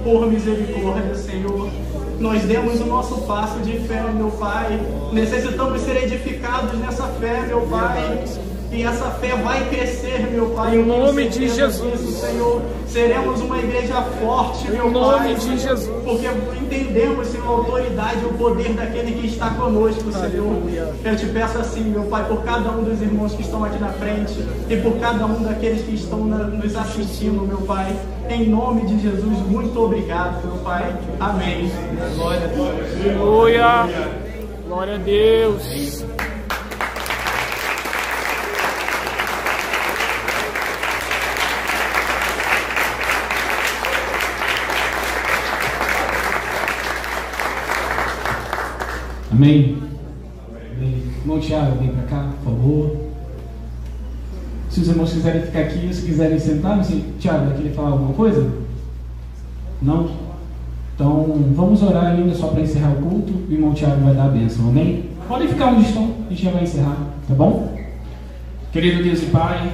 Por misericórdia, Senhor. Nós demos o nosso passo de fé, meu Pai. Necessitamos ser edificados nessa fé, meu Pai. E essa fé vai crescer, meu Pai. Em nome de Jesus, Senhor. Seremos uma igreja forte, meu Pai. Em nome de Jesus. Porque entendemos, Senhor, a autoridade e o poder daquele que está conosco, Senhor. Eu te peço assim, meu Pai, por cada um dos irmãos que estão aqui na frente e por cada um daqueles que estão nos assistindo, meu Pai. Em nome de Jesus, muito obrigado, meu Pai. Amém. Glória a Deus. Aleluia. Glória a Deus. Amém? Irmão Tiago, vem para cá, por favor. Se os irmãos quiserem ficar aqui, se quiserem sentar, não sei, Tiago, vai querer falar alguma coisa? Não? Então, vamos orar ainda só para encerrar o culto. O irmão Tiago vai dar a bênção, amém? Podem ficar onde estão, a gente já vai encerrar, tá bom? Querido Deus e Pai,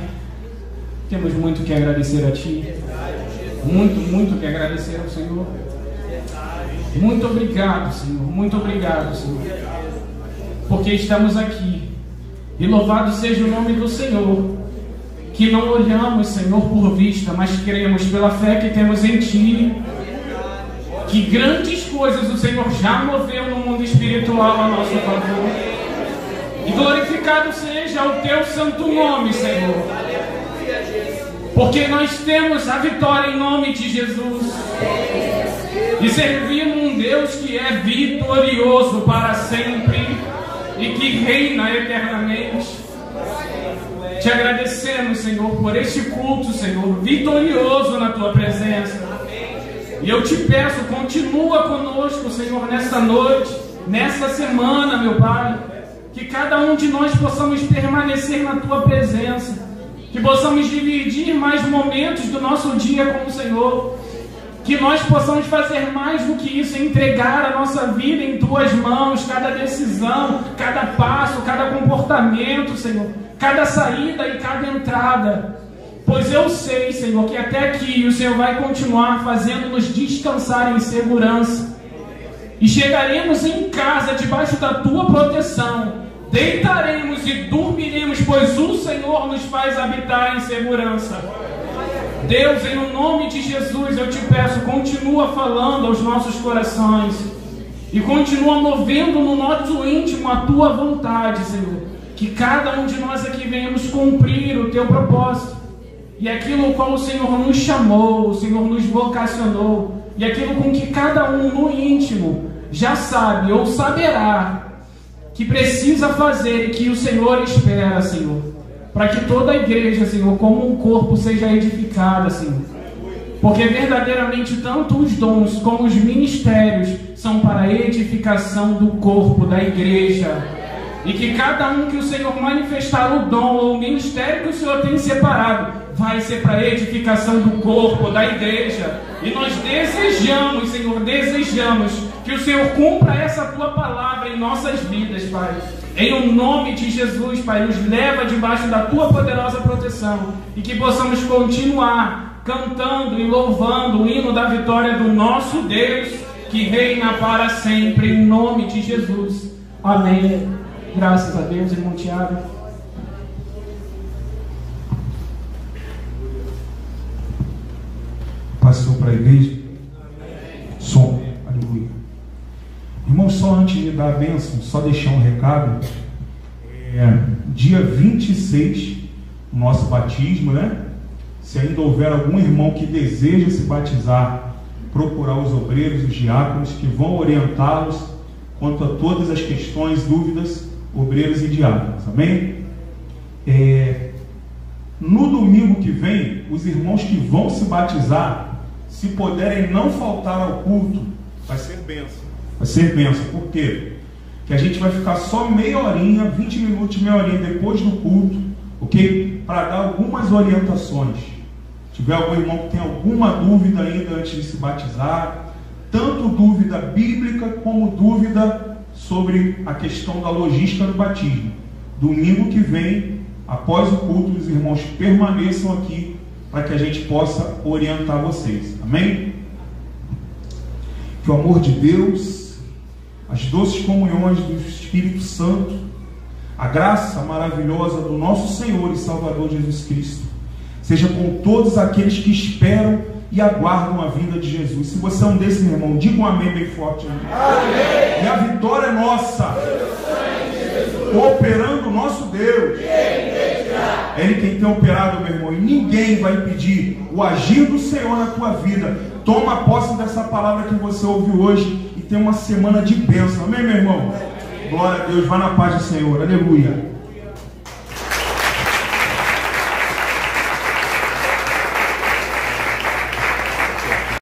temos muito que agradecer a Ti. Muito que agradecer ao Senhor. Muito obrigado, Senhor. Muito obrigado, Senhor. Porque estamos aqui. E louvado seja o nome do Senhor. Que não olhamos, Senhor, por vista, mas cremos pela fé que temos em Ti. que grandes coisas o Senhor já moveu no mundo espiritual a nosso favor. E glorificado seja o teu santo nome, Senhor, porque nós temos a vitória em nome de Jesus e servimos um Deus que é vitorioso para sempre e que reina eternamente. Te agradecemos, Senhor, por este culto, Senhor, vitorioso na tua presença. E eu te peço, continua conosco, Senhor, nesta noite, nesta semana, meu Pai, que cada um de nós possamos permanecer na tua presença, que possamos dividir mais momentos do nosso dia com o Senhor, que nós possamos fazer mais do que isso, entregar a nossa vida em tuas mãos, cada decisão, cada passo, cada comportamento, Senhor, cada saída e cada entrada, pois eu sei, Senhor, que até aqui o Senhor vai continuar fazendo-nos descansar em segurança, e chegaremos em casa debaixo da tua proteção, deitaremos e dormiremos, pois o Senhor nos faz habitar em segurança. Deus, em nome de Jesus, eu te peço, continua falando aos nossos corações e continua movendo no nosso íntimo a tua vontade, Senhor, que cada um de nós aqui venhamos cumprir o teu propósito e aquilo ao qual o Senhor nos chamou, o Senhor nos vocacionou, e aquilo com que cada um no íntimo já sabe ou saberá que precisa fazer e que o Senhor espera, Senhor, para que toda a igreja, Senhor, como um corpo, seja edificada, Senhor. Porque verdadeiramente tanto os dons como os ministérios são para a edificação do corpo da igreja. E que cada um que o Senhor manifestar o dom ou o ministério que o Senhor tem separado, vai ser para a edificação do corpo da igreja. E nós desejamos, Senhor, desejamos que o Senhor cumpra essa tua palavra em nossas vidas, Pai. Em o nome de Jesus, Pai, nos leva debaixo da tua poderosa proteção e que possamos continuar cantando e louvando o hino da vitória do nosso Deus, que reina para sempre, em nome de Jesus. Amém. Graças a Deus, irmão Tiago. Passou para a igreja. Som. Aleluia. Irmão, só antes de dar a bênção, só deixar um recado. Dia 26, o nosso batismo, né? Se ainda houver algum irmão que deseja se batizar, procurar os obreiros, os diáconos, que vão orientá-los quanto a todas as questões, dúvidas, obreiros e diáconos. Amém? No domingo que vem, os irmãos que vão se batizar, se puderem não faltar ao culto, vai ser bênção. Vai ser bênção. Por quê? Que a gente vai ficar só meia horinha, 20 minutos, meia horinha depois do culto, ok? Para dar algumas orientações. Se tiver algum irmão que tem alguma dúvida ainda antes de se batizar, tanto dúvida bíblica como dúvida sobre a questão da logística do batismo. Domingo que vem, após o culto, os irmãos permaneçam aqui para que a gente possa orientar vocês. Amém? Que o amor de Deus, as doces comunhões do Espírito Santo, a graça maravilhosa do nosso Senhor e Salvador Jesus Cristo, seja com todos aqueles que esperam e aguardam a vinda de Jesus. Se você é um desses, meu irmão, diga um amém bem forte. Amém. E a vitória é nossa, operando o nosso Deus. É Ele quem tem operado, meu irmão, e ninguém vai impedir o agir do Senhor na tua vida. Toma posse dessa palavra que você ouviu hoje e tenha uma semana de bênção. Amém, meu irmão? Glória a Deus. Vá na paz do Senhor. Aleluia.